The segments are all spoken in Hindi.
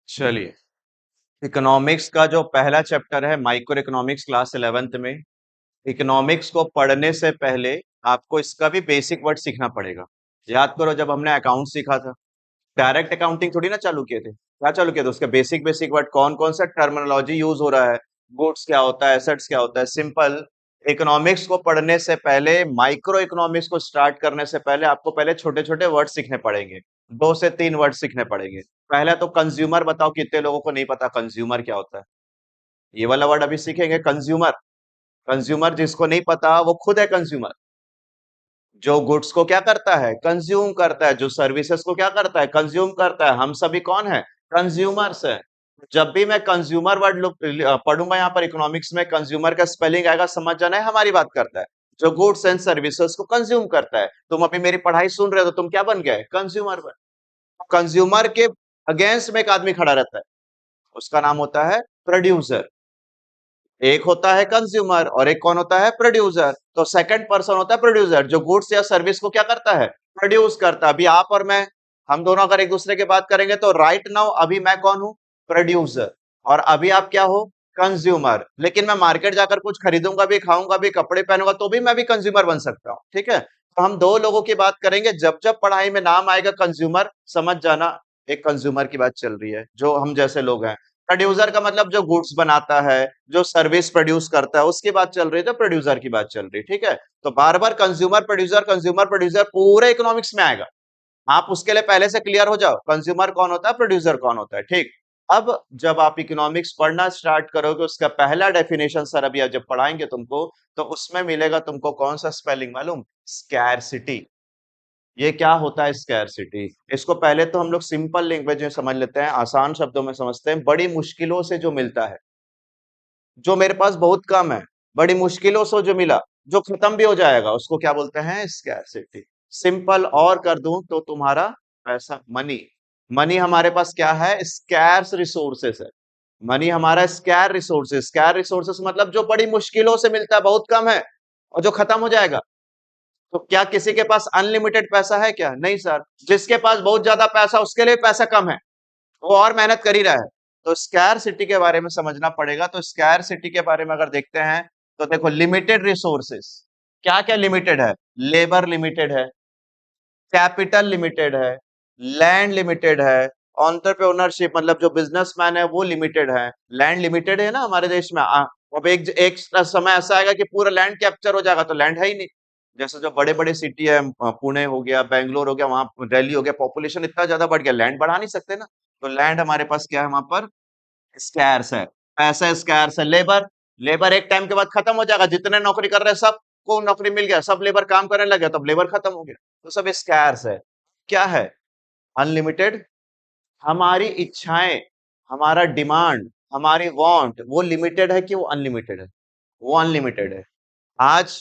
चलिए, इकोनॉमिक्स का जो पहला चैप्टर है माइक्रो इकोनॉमिक्स क्लास 11th में। इकोनॉमिक्स को पढ़ने से पहले आपको इसका भी बेसिक वर्ड सीखना पड़ेगा। याद करो जब हमने अकाउंट सीखा था, डायरेक्ट अकाउंटिंग थोड़ी ना चालू किए थे। क्या चालू किए थे? उसके बेसिक बेसिक वर्ड, कौन कौन सा टर्मिनोलॉजी यूज हो रहा है, गुड्स क्या होता है, एसेट्स क्या होता है। सिंपल। इकोनॉमिक्स को पढ़ने से पहले, माइक्रो इकोनॉमिक्स को स्टार्ट करने से पहले आपको पहले छोटे छोटे वर्ड सीखने पड़ेंगे। 2 से 3 वर्ड सीखने पड़ेंगे। पहला तो कंज्यूमर, बताओ कितने लोगों को नहीं पता कंज्यूमर क्या होता है। ये वाला वर्ड अभी सीखेंगे, कंज्यूमर। कंज्यूमर जिसको नहीं पता वो खुद है कंज्यूमर। जो गुड्स को क्या करता है, कंज्यूम करता है। जो सर्विसेज को क्या करता है, कंज्यूम करता है। हम सभी कौन है, कंज्यूमर्स है। जब भी मैं कंज्यूमर वर्ड पढ़ूंगा यहाँ पर इकोनॉमिक्स में, कंज्यूमर का स्पेलिंग आएगा, समझ जाना है हमारी बात करता है। जो गुड्स एंड सर्विसेज को कंज्यूम करता है। तुम अभी मेरी पढ़ाई सुन रहे हो तो तुम क्या बन गए, कंज्यूमर बन। कंज्यूमर के अगेंस्ट में एक आदमी खड़ा रहता है, उसका नाम होता है प्रोड्यूसर। एक होता है कंज्यूमर और एक कौन होता है, प्रोड्यूसर। तो सेकंड पर्सन होता है प्रोड्यूसर, जो गुड्स या सर्विस को क्या करता है, प्रोड्यूस करता है। अभी आप और मैं, हम दोनों अगर एक दूसरे की बात करेंगे तो राइट नाउ अभी मैं कौन हूं, प्रोड्यूसर। और अभी आप क्या हो, कंज्यूमर। लेकिन मैं मार्केट जाकर कुछ खरीदूंगा भी, खाऊंगा भी, कपड़े पहनूंगा तो भी मैं भी कंज्यूमर बन सकता हूं। ठीक है, तो हम दो लोगों की बात करेंगे। जब जब पढ़ाई में नाम आएगा कंज्यूमर, समझ जाना एक कंज्यूमर की बात चल रही है, जो हम जैसे लोग हैं। प्रोड्यूसर का मतलब जो गुड्स बनाता है, जो सर्विस प्रोड्यूस करता है, उसकी बात चल रही है, तो प्रोड्यूसर की बात चल रही है। ठीक है, तो बार बार कंज्यूमर प्रोड्यूसर पूरे इकोनॉमिक्स में आएगा। आप उसके लिए पहले से क्लियर हो जाओ, कंज्यूमर कौन होता है, प्रोड्यूसर कौन होता है। ठीक। अब जब आप इकोनॉमिक्स पढ़ना स्टार्ट करोगे, उसका पहला डेफिनेशन सर अभी जब पढ़ाएंगे तुमको, तो उसमें मिलेगा तुमको कौन सा स्पेलिंग मालूम, स्कैरसिटी। ये क्या होता है स्कैरसिटी? इसको पहले तो हम लोग सिंपल लैंग्वेज में समझ लेते हैं, आसान शब्दों में समझते हैं। बड़ी मुश्किलों से जो मिलता है, जो मेरे पास बहुत कम है, बड़ी मुश्किलों से जो मिला, जो खत्म भी हो जाएगा, उसको क्या बोलते हैं, स्कैरसिटी। सिंपल और कर दूं तो तुम्हारा पैसा, मनी। मनी हमारे पास क्या है, स्कैर्स रिसोर्सेस है। मनी हमारा स्कैर रिसोर्सेस। स्कैर रिसोर्सेस मतलब जो बड़ी मुश्किलों से मिलता है, बहुत कम है और जो खत्म हो जाएगा। तो क्या किसी के पास अनलिमिटेड पैसा है क्या, नहीं सर। जिसके पास बहुत ज्यादा पैसा, उसके लिए पैसा कम है, वो और मेहनत कर ही रहा है। तो स्कैर सिटी के बारे में समझना पड़ेगा। तो स्कैर सिटी के बारे में अगर देखते हैं, तो देखो लिमिटेड रिसोर्सेस, क्या क्या लिमिटेड है, लेबर लिमिटेड है, कैपिटल लिमिटेड है, लैंड लिमिटेड है, ऑन्टरप्रेन्योरशिप मतलब जो बिजनेसमैन है वो लिमिटेड है। लैंड लिमिटेड है ना हमारे देश में। अब एक एक समय ऐसा आएगा कि पूरा लैंड कैप्चर हो जाएगा, तो लैंड है ही नहीं। जैसे जो बड़े बड़े सिटी है, पुणे हो गया, बेंगलोर हो गया, वहां दिल्ली हो गया, पॉपुलेशन इतना ज्यादा बढ़ गया, लैंड बढ़ा नहीं सकते ना। तो लैंड हमारे पास क्या है, वहां पर स्कैर्स है। पैसा स्कैर्स है। लेबर, लेबर एक टाइम के बाद खत्म हो जाएगा। जितने नौकरी कर रहे हैं सबको नौकरी मिल गया, सब लेबर काम करने लगे, तब लेबर खत्म हो गया। तो सब स्कैर्स है। क्या है, अनलिमिटेड। हमारी इच्छाएं, हमारा डिमांड, हमारी वांट, वो लिमिटेड है कि वो अनलिमिटेड है, वो अनलिमिटेड है। आज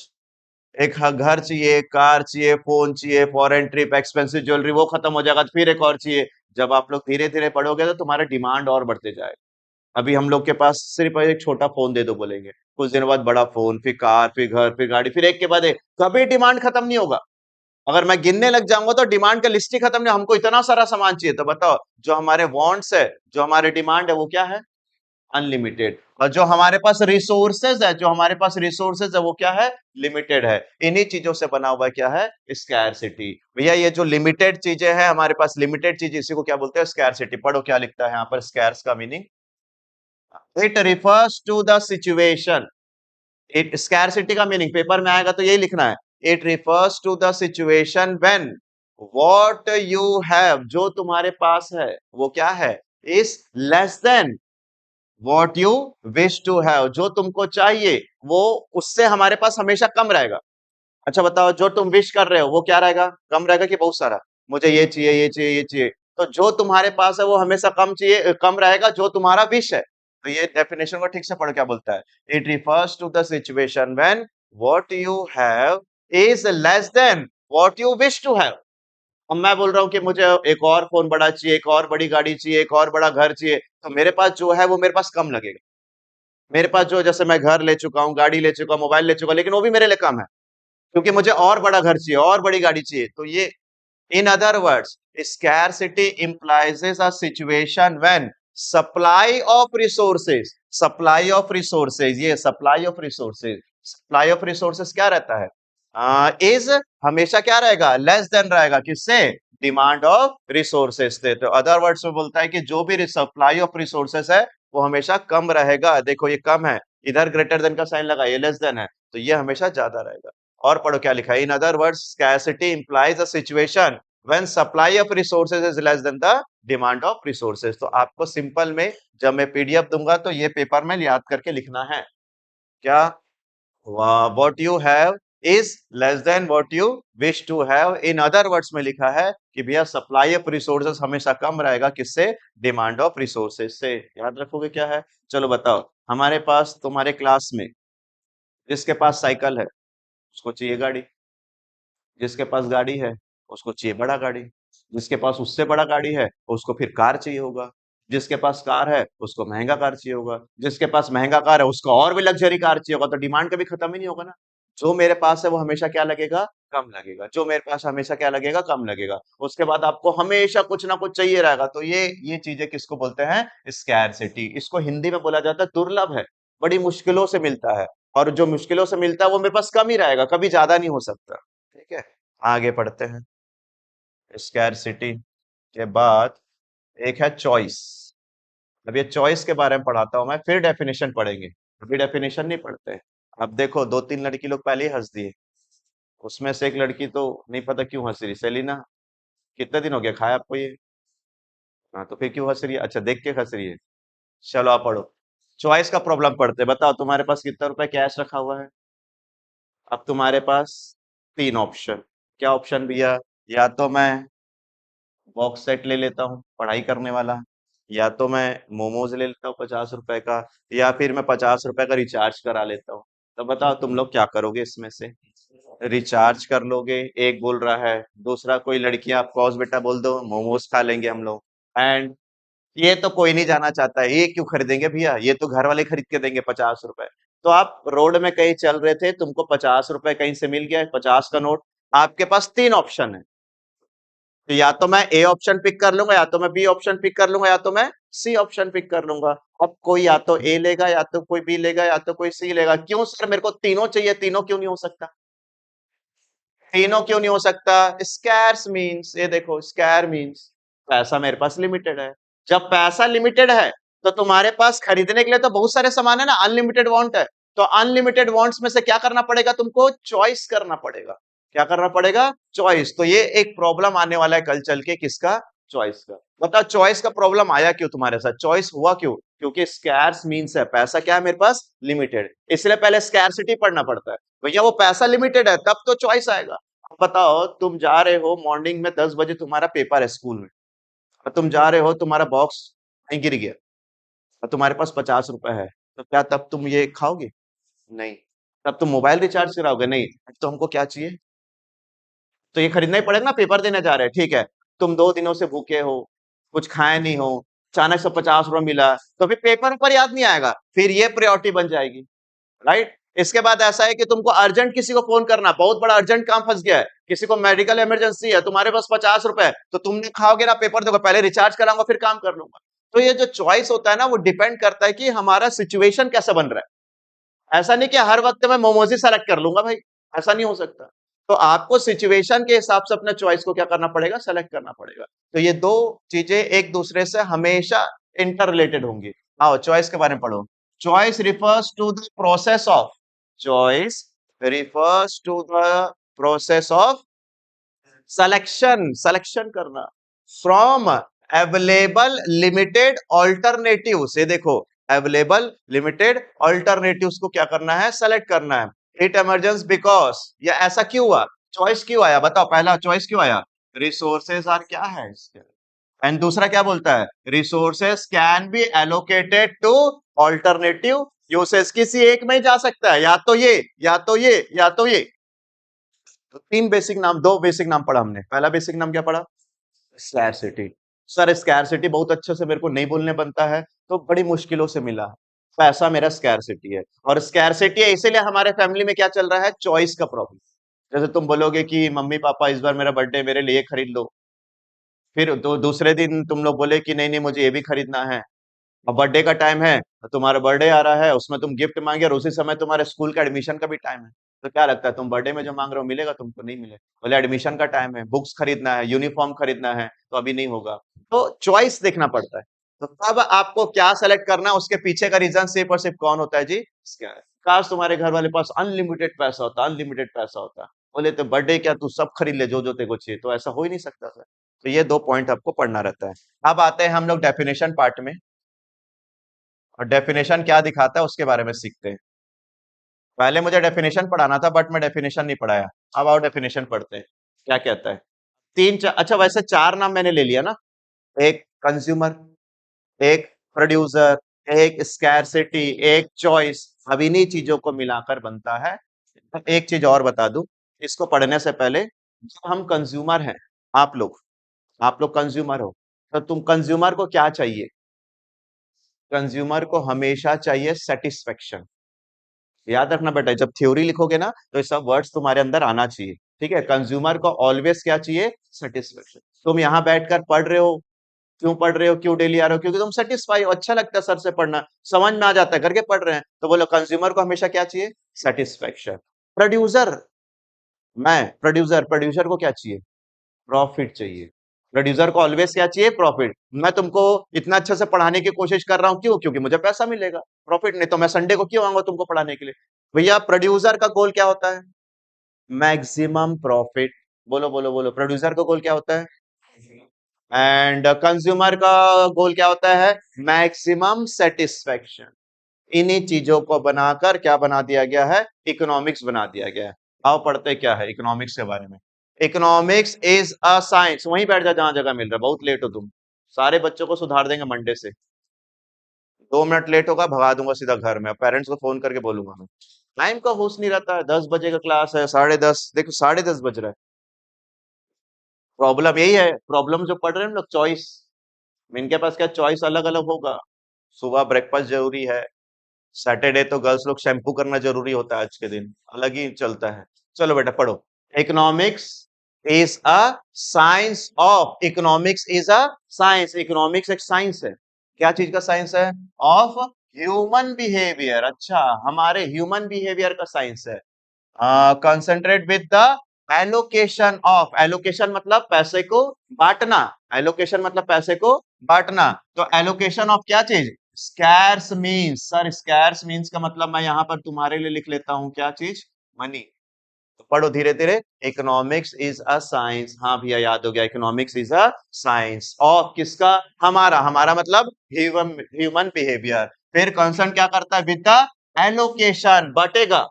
एक घर चाहिए, कार चाहिए, फोन चाहिए, फॉरेन ट्रिप, एक्सपेंसिव ज्वेलरी, वो खत्म हो जाएगा तो फिर एक और चाहिए। जब आप लोग धीरे धीरे पढ़ोगे तो तुम्हारा डिमांड और बढ़ते जाएगा। अभी हम लोग के पास सिर्फ एक छोटा फोन दे दो बोलेंगे, कुछ दिन बाद बड़ा फोन, फिर कार, फिर घर, फिर गाड़ी, फिर एक के बाद एक। कभी डिमांड खत्म नहीं होगा। अगर मैं गिनने लग जाऊंगा तो डिमांड का लिस्ट ही खत्म नहीं। हमको इतना सारा सामान चाहिए, तो बताओ जो हमारे वांट्स है, जो हमारे डिमांड है, वो क्या है, अनलिमिटेड। और जो हमारे पास रिसोर्सेज है, जो हमारे पास रिसोर्सेज है, वो क्या है, लिमिटेड है। इन्हीं चीजों से बना हुआ क्या है, स्कैरसिटी। भैया ये जो लिमिटेड चीजें हैं हमारे पास, लिमिटेड चीज, इसी को क्या बोलते हैं, स्कैरसिटी। पढ़ो क्या लिखता है यहाँ पर, स्कैर्स का meaning, it refers to the situation. It, scarcity का मीनिंग पेपर में आएगा तो यही लिखना है, it refers to the situation when what you have, जो तुम्हारे पास है वो क्या है, is less than what you wish to have, जो तुमको चाहिए वो उससे हमारे पास हमेशा कम रहेगा। अच्छा बताओ, जो तुम विश कर रहे हो वो क्या रहेगा, कम रहेगा कि बहुत सारा, मुझे ये चाहिए, ये चाहिए, ये चाहिए। तो जो तुम्हारे पास है वो हमेशा कम चाहिए, कम रहेगा जो तुम्हारा विश है। तो ये डेफिनेशन को ठीक से पढ़ो क्या बोलता है, it refers to the situation when what you have is less than what you wish to have. अब मैं बोल रहा हूँ कि मुझे एक और फोन बड़ा चाहिए, एक और बड़ी गाड़ी चाहिए, एक और बड़ा घर चाहिए, तो मेरे पास जो है वो मेरे पास कम लगेगा। मेरे पास जो, जैसे मैं घर ले चुका हूँ, गाड़ी ले चुका हूँ, मोबाइल ले चुका हूँ, लेकिन वो भी मेरे लिए कम है, क्योंकि मुझे और बड़ा घर चाहिए, और बड़ी गाड़ी चाहिए। तो ये, in other words, scarcity implies a situation when supply of resources, supply of resources, ये supply of resources, supply of resources क्या रहता है? इज हमेशा क्या रहेगा? लेस देन रहेगा, किससे? डिमांड ऑफ रिसोर्सेज से। तो अदर वर्ड्स में बोलता है कि जो भी सप्लाई ऑफ रिसोर्सेज है वो हमेशा कम रहेगा। देखो ये कम है, इधर ग्रेटर देन का साइन लगा, ये लेस देन है, तो ये हमेशा ज्यादा रहेगा। और पढ़ो क्या लिखा है, इन other words scarcity implies a situation when supply of resources is less then the demand of resources. तो आपको सिंपल में जब मैं पीडीएफ दूंगा तो ये पेपर में याद करके लिखना है क्या? What you have is less than what you wish to have. In other words में लिखा है कि भैया सप्लाई ऑफ रिसोर्सेज हमेशा कम रहेगा, किससे? डिमांड ऑफ रिसोर्सेज से। याद रखोगे क्या है? चलो बताओ, हमारे पास तुम्हारे क्लास में जिसके पास साइकिल है उसको चाहिए गाड़ी, जिसके पास गाड़ी है उसको चाहिए बड़ा गाड़ी, जिसके पास उससे बड़ा गाड़ी है उसको फिर कार चाहिए होगा, जिसके पास कार है उसको महंगा कार चाहिए होगा, जिसके पास महंगा कार है उसको और भी लग्जरी कार चाहिए होगा। तो डिमांड कभी खत्म ही नहीं होगा ना। जो मेरे पास है वो हमेशा क्या लगेगा? कम लगेगा। जो मेरे पास हमेशा क्या लगेगा? कम लगेगा। उसके बाद आपको हमेशा कुछ ना कुछ चाहिए रहेगा। तो ये चीजें किसको बोलते हैं? स्कैरसिटी। इसको हिंदी में बोला जाता है दुर्लभ है, बड़ी मुश्किलों से मिलता है, और जो मुश्किलों से मिलता है वो मेरे पास कम ही रहेगा, कभी ज्यादा नहीं हो सकता। ठीक है, आगे पढ़ते हैं। स्कैरसिटी के बाद एक है चॉइस। अब ये चॉइस के बारे में पढ़ाता हूं मैं, फिर डेफिनेशन पढ़ेंगे, अभी डेफिनेशन नहीं पढ़ते। अब देखो, दो तीन लड़की लोग पहले ही हंस दिए। उसमें से एक लड़की तो नहीं पता क्यों हंस रही, सेलिना। कितने दिन हो गया खाया आपको ये? हाँ, तो फिर क्यों हंस रही है? अच्छा, देख के हंस रही है। चलो आप पढ़ो, चॉइस का प्रॉब्लम पढ़ते। बताओ तुम्हारे पास कितना रुपए कैश रखा हुआ है? अब तुम्हारे पास तीन ऑप्शन। क्या ऑप्शन भैया? या तो मैं बॉक्स सेट ले लेता हूँ पढ़ाई करने वाला, या तो मैं मोमोज ले लेता हूँ 50 रुपए का, या फिर मैं 50 रुपए का रिचार्ज करा लेता हूँ। तो बताओ तुम लोग क्या करोगे इसमें से? रिचार्ज कर लोगे, एक बोल रहा है। दूसरा, कोई लड़कियां आप कॉस बेटा बोल दो, मोमोज खा लेंगे हम लोग। एंड ये तो कोई नहीं जाना चाहता है, ये क्यों खरीदेंगे भैया, ये तो घर वाले खरीद के देंगे 50 रुपए। तो आप रोड में कहीं चल रहे थे, तुमको 50 रुपए कहीं से मिल गया, 50 का नोट। आपके पास तीन ऑप्शन है, तो या तो मैं ए ऑप्शन पिक कर लूंगा, या तो मैं बी ऑप्शन पिक कर लूंगा, या तो मैं सी ऑप्शन पिक कर लूंगा। अब कोई या तो ए लेगा, या तो कोई बी लेगा, या तो कोई सी लेगा। क्यों सर, मेरे को तीनों चाहिए, तीनों क्यों नहीं हो सकता? तीनों क्यों नहीं हो सकता? स्कैर्स मींस, ये देखो, स्कैर मींस पैसा मेरे पास लिमिटेड है। जब पैसा लिमिटेड है तो तुम्हारे पास खरीदने के लिए तो बहुत सारे सामान है ना, अनलिमिटेड वांट है। तो अनलिमिटेड वांट्स में से क्या करना पड़ेगा तुमको? चॉइस करना पड़ेगा। क्या करना पड़ेगा? चॉइस। तो ये एक प्रॉब्लम आने वाला है कल चल के, किसका? चॉइस का। बताओ चॉइस का प्रॉब्लम आया क्यों तुम्हारे साथ? चॉइस हुआ क्यों? क्योंकि स्कैर्स मींस है पैसा क्या है मेरे पास? लिमिटेड। इसलिए पहले स्कैरसिटी पढ़ना पड़ता है। भैया वो पैसा लिमिटेड है तब तो चॉइस आएगा। अब बताओ, तुम जा रहे हो मॉर्निंग में 10 बजे, तुम्हारा पेपर है स्कूल में, और तुम जा रहे हो, तुम्हारा बॉक्स कहीं गिर गया, और तुम्हारे पास 50 रुपए है, तो क्या तब तुम ये खाओगे? नहीं। तब तुम मोबाइल रिचार्ज कराओगे? नहीं। तो हमको क्या चाहिए? तो ये खरीदना ही पड़ेगा ना, पेपर देने जा रहे हैं, ठीक है। तुम 2 दिनों से भूखे हो, कुछ खाए नहीं हो, अचानक से 50 रुपए मिला, तो फिर पेपर पर याद नहीं आएगा, फिर ये प्रायोरिटी बन जाएगी। राइट। इसके बाद ऐसा है कि तुमको अर्जेंट किसी को फोन करना, बहुत बड़ा अर्जेंट काम फंस गया है, किसी को मेडिकल इमरजेंसी है, तुम्हारे पास 50 रुपए, तो तुमने खाओगे ना पेपर दोगे, पहले रिचार्ज कराऊंगा फिर काम कर लूंगा। तो ये जो चॉइस होता है ना, वो डिपेंड करता है कि हमारा सिचुएशन कैसा बन रहा है। ऐसा नहीं कि हर वक्त मैं मोमोज ही सेलेक्ट कर लूंगा भाई, ऐसा नहीं हो सकता। तो आपको सिचुएशन के हिसाब से अपने चॉइस को क्या करना पड़ेगा? सेलेक्ट करना पड़ेगा। तो ये दो चीजें एक दूसरे से हमेशा इंटर रिलेटेड होंगी। आओ चॉइस के बारे में पढ़ो। Choice refers to the process of, choice refers to the process of selection करना from available limited alternatives। ये देखो, available limited alternatives को क्या करना है? सेलेक्ट करना है। इट emerges because, या ऐसा क्यों हुआ? चॉइस क्यों आया? बताओ, पहला चॉइस क्यों आया? रिसोर्सेज आर क्या है इसके, एंड दूसरा क्या बोलता है? Resources can be allocated two alternative usage. किसी एक में ही जा सकता है, या तो ये, या तो ये, या तो ये। तो तीन बेसिक नाम, दो बेसिक नाम पढ़ा हमने। पहला बेसिक नाम क्या पढ़ा? स्कैरसिटी। सर स्कैरसिटी बहुत अच्छे से मेरे को नहीं बोलने बनता है, तो बड़ी मुश्किलों से मिला। पैसा मेरा स्कैरसिटी है, और स्कैरसिटी है इसीलिए हमारे फैमिली में क्या चल रहा है? चॉइस का प्रॉब्लम। जैसे तुम बोलोगे कि मम्मी पापा इस बार मेरा बर्थडे, मेरे लिए खरीद लो, फिर दूसरे दिन तुम लोग बोले कि नहीं नहीं मुझे ये भी खरीदना है, अब बर्थडे का टाइम है, तो तुम्हारा बर्थडे आ रहा है, उसमें तुम गिफ्ट मांगे और उसी समय तुम्हारे स्कूल का एडमिशन का भी टाइम है। तो क्या लगता है तुम बर्थडे में जो मांग रहे हो मिलेगा तुमको? नहीं मिले। बोले एडमिशन का टाइम है, बुक्स खरीदना है, यूनिफॉर्म खरीदना है, तो अभी नहीं होगा। तो चॉइस देखना पड़ता है। तो तब आपको क्या सेलेक्ट करना है, उसके पीछे का रीजन सिर्फ और सिर्फ कौन होता है जी? क्या है? काश तुम्हारे घर वाले पास अनलिमिटेड पैसा होता, अनलिमिटेड पैसा होता। बोले तो बर्थडे क्या तू सब खरीद ले जो जो तेरे को चाहिए, तो ऐसा हो ही नहीं सकता सर। तो ये 2 पॉइंट आपको पढ़ना रहता है। अब आते हैं हम लोग डेफिनेशन पार्ट में, और डेफिनेशन क्या दिखाता है उसके बारे में सीखते हैं। पहले मुझे डेफिनेशन पढ़ाना था बट मैं डेफिनेशन नहीं पढ़ाया। अब आओ डेफिनेशन पढ़ते हैं, क्या कहता है। अच्छा वैसे 4 नाम मैंने ले लिया ना, एक कंज्यूमर, एक प्रोड्यूसर, एक स्कैरसिटी, एक चॉइस। अब इन्हीं चीजों को मिलाकर बनता है। एक चीज और बता दूं, इसको पढ़ने से पहले, जब हम कंज्यूमर हैं, आप लोग आप लोग कंज्यूमर हो, तो तुम कंज्यूमर को क्या चाहिए? कंज्यूमर को हमेशा चाहिए सेटिस्फेक्शन। याद रखना बेटा, जब थ्योरी लिखोगे ना तो ये सब वर्ड्स तुम्हारे अंदर आना चाहिए। ठीक है, कंज्यूमर को ऑलवेज क्या चाहिए? सेटिस्फेक्शन। तुम यहाँ बैठकर पढ़ रहे हो, क्यों पढ़ रहे हो, क्यों डेली आ रहे हो? क्योंकि तुम सेटिस्फाई हो, अच्छा लगता है सर से पढ़ना, समझ में आ जाता है, करके पढ़ रहे हैं। तो बोलो कंज्यूमर को हमेशा क्या चाहिए? सेटिस्फेक्शन। प्रोड्यूसर, मैं प्रोड्यूसर प्रोड्यूसर को क्या चाहिए? प्रॉफिट चाहिए। प्रोड्यूसर को ऑलवेज क्या चाहिए? प्रॉफिट। मैं तुमको इतना अच्छे से पढ़ाने की कोशिश कर रहा हूँ, क्यों? क्योंकि मुझे पैसा मिलेगा, प्रॉफिट। नहीं तो मैं संडे को क्यों आऊंगा तुमको पढ़ाने के लिए? भैया प्रोड्यूसर का गोल क्या होता है? Maximum profit. बोलो बोलो बोलो, प्रोड्यूसर का गोल क्या होता है? एंड कंज्यूमर का गोल क्या होता है? Maximum satisfaction. इन्हीं चीजों को बनाकर क्या बना दिया गया है? इकोनॉमिक्स बना दिया गया है। आओ पढ़ते क्या है इकोनॉमिक्स के बारे में। Economics is a science. वहीं बैठ जा जहां जगह मिल रहा है, बहुत लेट हो तुम। सारे बच्चों को सुधार देंगे मंडे से। 2 मिनट लेट होगा भगा दूंगा सीधा घर में, पेरेंट्स को फोन करके बोलूंगा मैं। टाइम का होश नहीं रहता है, 10 बजे का क्लास है, 10:30, देखो 10:30 बज रहा है। प्रॉब्लम यही है, प्रॉब्लम जो पढ़ रहे हैं हम लोग, चॉइस। इनके पास क्या चॉइस अलग अलग होगा। सुबह ब्रेकफास्ट जरूरी है, सैटरडे तो गर्ल्स लोग शैम्पू करना जरूरी होता है, आज के दिन अलग ही चलता है। चलो बेटा पढ़ो। Economics is a science of, economics is a science, economics एक साइंस है। क्या चीज का साइंस है? Of human behaviour. अच्छा, हमारे ह्यूमन बिहेवियर का साइंस है। Concentrate with the allocation of, allocation मतलब पैसे को बांटना, एलोकेशन मतलब पैसे को बांटना। तो एलोकेशन ऑफ क्या चीज? Scarce means. Sir scarce means का मतलब मैं यहां पर तुम्हारे लिए लिख लेता हूं, क्या चीज? मनी। तो पढ़ो धीरे धीरे। इकोनॉमिक्स इज अ साइंस, हाँ भैया याद हो गया, economics is a science of किसका? हमारा, हमारा मतलब ह्यूमन, ह्यूमन बिहेवियर। फिर कंसर्न क्या करता है? विद द एलोकेशन, बटेगा।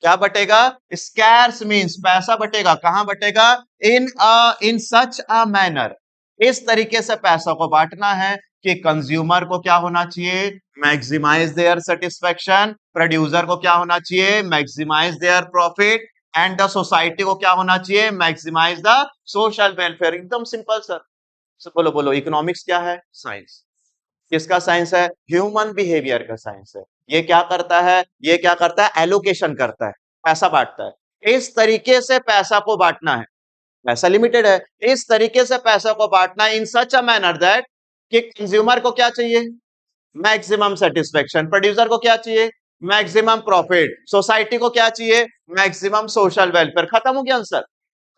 क्या बटेगा? स्कैर्स मीन्स पैसा बटेगा। कहां बटेगा? इन सच अ मैनर, इस तरीके से पैसा को बांटना है कि कंज्यूमर को क्या होना चाहिए? Maximise there satisfaction. प्रोड्यूसर को क्या होना चाहिए? Maximise their profit. And the society को क्या होना चाहिए? Maximise the social welfare. एकदम सिंपल सर। बोलो बोलो, इकोनॉमिक्स क्या है? साइंस। किसका साइंस है? ह्यूमन बिहेवियर का साइंस है। ये क्या करता है? ये क्या करता है? एलोकेशन करता है, पैसा बांटता है। इस तरीके से पैसा को बांटना है, पैसा लिमिटेड है, इस तरीके से पैसा को बांटना है इन सच अ मैनर दैट कि कंज्यूमर को क्या चाहिए? Maximum satisfaction. प्रोड्यूसर को क्या चाहिए? Maximum profit. सोसाइटी को क्या चाहिए? Maximum social welfare. खत्म हो गया आंसर।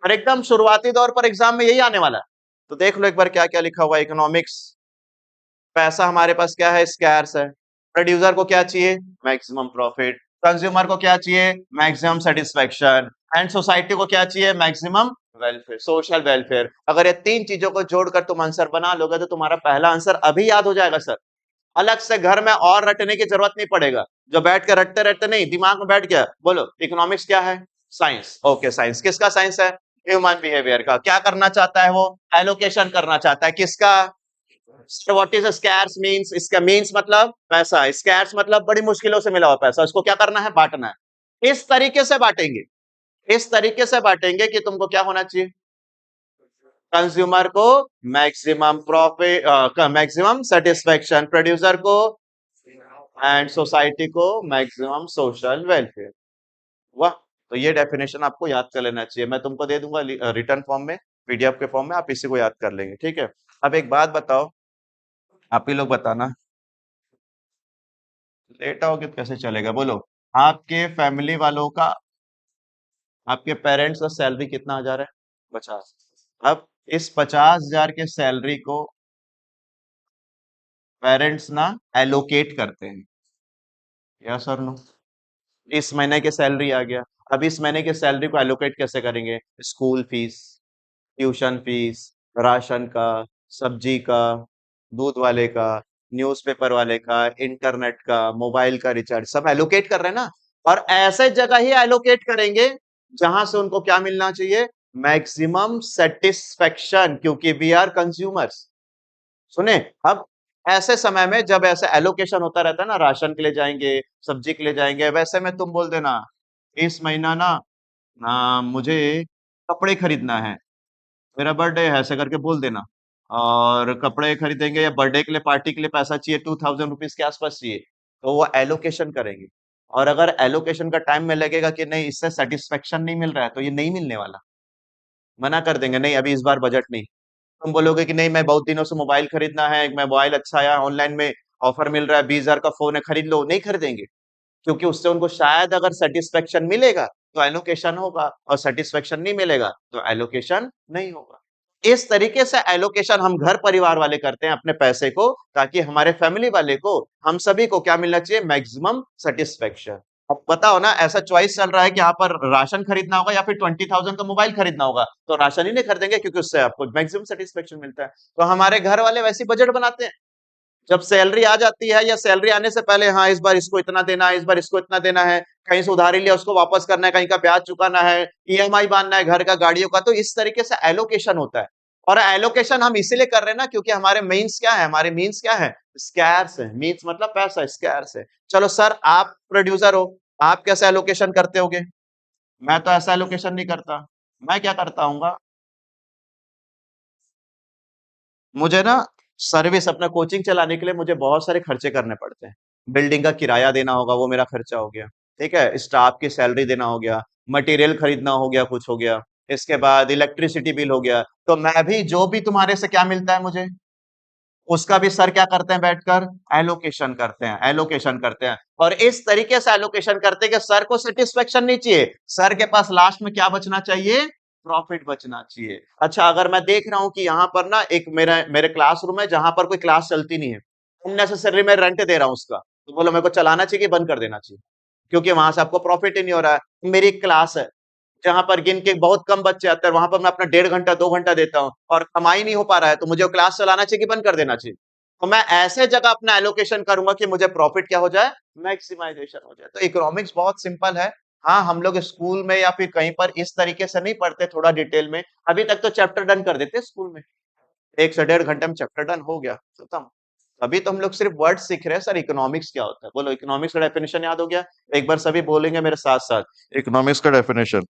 और एकदम शुरुआती दौर पर एग्जाम में यही आने वाला है। तो देख लो एक बार क्या क्या लिखा हुआ है। इकोनॉमिक्स, पैसा हमारे पास क्या है? स्कैर्स है। प्रोड्यूसर को क्या चाहिए? Maximum profit. कंज्यूमर को क्या चाहिए? Maximum satisfaction. एंड सोसाइटी को क्या चाहिए? Maximum welfare, social welfare. अगर ये 3 चीजों को जोड़कर तुम आंसर बना लोगे तो तुम्हारा पहला आंसर अभी याद हो जाएगा सर। अलग से घर में और रटने की जरूरत नहीं पड़ेगा। जो बैठ के रटते रटते नहीं, दिमाग में बैठ गया। बोलो इकोनॉमिक्स क्या है? साइंस। ओके, साइंस किसका साइंस है? ह्यूमन बिहेवियर का। क्या करना चाहता है वो? एलोकेशन करना चाहता है। किसका? Sir what is scarce means? इसका मींस मतलब पैसा, स्कैर्स मतलब बड़ी मुश्किलों से मिला हुआ पैसा, इसको क्या करना है? बांटना है। इस तरीके से बांटेंगे, इस तरीके से बांटेंगे कि तुमको क्या होना चाहिए? कंज्यूमर को maximum profit, maximum satisfaction. Producer को एंड सोसाइटी को मैक्सिमम सोशल वेलफेयर। वाह। तो ये डेफिनेशन आपको याद कर लेना चाहिए, मैं तुमको दे दूंगा रिटर्न फॉर्म में, पीडीएफ के फॉर्म में, आप इसी को याद कर लेंगे। ठीक है। अब एक बात बताओ, आप ही लोग बताना, लेट आओगे तो कैसे चलेगा, बोलो। आपके फैमिली वालों का, आपके पेरेंट्स का सैलरी कितना हजार है? 50। अब इस 50,000 के सैलरी को पेरेंट्स ना एलोकेट करते हैं, यस और नो? इस महीने की सैलरी आ गया, अब इस महीने की सैलरी को एलोकेट कैसे करेंगे? School fees, tuition fees, ration का, सब्जी का, दूध वाले का, न्यूज़पेपर वाले का, इंटरनेट का, मोबाइल का रिचार्ज, सब एलोकेट कर रहे हैं ना। और ऐसे जगह ही एलोकेट करेंगे जहां से उनको क्या मिलना चाहिए? मैक्सिमम सेटिस्फेक्शन, क्योंकि वी आर कंज्यूमर्स। सुने, अब ऐसे समय में जब ऐसा एलोकेशन होता रहता है ना, राशन के लिए जाएंगे, सब्जी के लिए जाएंगे, वैसे में तुम बोल देना इस महीना ना मुझे कपड़े खरीदना है, मेरा बर्थडे है, ऐसे करके बोल देना। और कपड़े खरीदेंगे या बर्थडे के लिए, पार्टी के लिए पैसा चाहिए, 2000 रुपीज के आसपास चाहिए, तो वो एलोकेशन करेंगे। और अगर एलोकेशन का टाइम में लगेगा कि नहीं, इससे सेटिस्फेक्शन नहीं मिल रहा है, तो ये नहीं मिलने वाला, मना कर देंगे, नहीं अभी इस बार बजट नहीं। तुम बोलोगे कि नहीं, मैं बहुत दिनों से मोबाइल खरीदना है, मैं मोबाइल अच्छा आया ऑनलाइन में, ऑफर मिल रहा है, 20,000 का फोन है, खरीद लो, नहीं खरीदेंगे, क्योंकि उससे उनको शायद अगर सेटिस्फेक्शन मिलेगा तो एलोकेशन होगा, और सेटिस्फेक्शन नहीं मिलेगा तो एलोकेशन नहीं होगा। इस तरीके से एलोकेशन हम घर परिवार वाले करते हैं अपने पैसे को, ताकि हमारे फैमिली वाले को, हम सभी को क्या मिलना चाहिए? Maximum satisfaction. अब बताओ ना, ऐसा चॉइस चल रहा है कि यहाँ पर राशन खरीदना होगा या फिर 20,000 का मोबाइल खरीदना होगा, तो राशन ही नहीं खरीदेंगे, क्योंकि उससे आपको मैक्सिमम सेटिस्फेक्शन मिलता है। तो हमारे घर वाले वैसे बजट बनाते हैं, जब सैलरी आ जाती है या सैलरी आने से पहले, हाँ इस बार इसको इतना देना है, इस बार इसको इतना देना है, कहीं से उधारी लिया उसको वापस करना है, कहीं का ब्याज चुकाना है, ईएमआई बांधना है घर का, गाड़ियों का, तो इस तरीके से एलोकेशन होता है। और एलोकेशन हम इसीलिए कर रहे हैं ना, क्योंकि हमारे मीन्स क्या है? हमारे मीन्स क्या है? स्कैर्स है। मीन्स मतलब पैसा, स्कैर्स है। चलो सर, आप प्रोड्यूसर हो, आप कैसे एलोकेशन करते होगे? मैं तो ऐसा एलोकेशन नहीं करता। मैं क्या करता हूँ, मुझे ना सर्विस, अपना कोचिंग चलाने के लिए मुझे बहुत सारे खर्चे करने पड़ते हैं। बिल्डिंग का किराया देना होगा, वो मेरा खर्चा हो गया। ठीक है, स्टाफ की सैलरी देना हो गया, मटेरियल खरीदना हो गया, कुछ हो गया, इसके बाद इलेक्ट्रिसिटी बिल हो गया। तो मैं भी, जो भी तुम्हारे से क्या मिलता है मुझे, उसका भी सर क्या करते हैं? बैठकर एलोकेशन करते हैं, एलोकेशन करते हैं। और इस तरीके से एलोकेशन करते हैं कि सर को सेटिस्फेक्शन नहीं चाहिए, सर के पास लास्ट में क्या बचना चाहिए? प्रॉफिट बचना चाहिए। अच्छा, अगर मैं देख रहा हूं कि यहाँ पर ना एक मेरा मेरे क्लासरूम है जहां पर कोई क्लास चलती नहीं है, अननेसेसरी मैं रेंट दे रहा हूँ उसका, तो बोलो मेरे को चलाना चाहिए कि बंद कर देना चाहिए? क्योंकि वहां से आपको प्रॉफिट ही नहीं हो रहा है। मेरी एक क्लास है जहां पर गिन के बहुत कम बच्चे आते हैं, वहां पर मैं अपना 1.5 घंटा 2 घंटा देता हूँ और कमाई नहीं हो पा रहा है, तो मुझे वो क्लास चलाना चाहिए कि बंद कर देना चाहिए? तो मैं ऐसे जगह अपना एलोकेशन करूंगा कि मुझे प्रॉफिट क्या हो जाए? मैक्सिमाइजेशन हो जाए। तो इकोनॉमिक्स बहुत सिंपल है। हाँ, हम लोग स्कूल में या फिर कहीं पर इस तरीके से नहीं पढ़ते, थोड़ा डिटेल में। अभी तक तो चैप्टर डन कर देते स्कूल में, 1 से 1.5 घंटे में चैप्टर डन हो गया, खत्म। अभी तो हम लोग सिर्फ वर्ड सीख रहे हैं, सर इकोनॉमिक्स क्या होता है? बोलो, इकोनॉमिक्स का डेफिनेशन याद हो गया? एक बार सभी बोलेंगे मेरे साथ साथ, इकोनॉमिक्स का डेफिनेशन।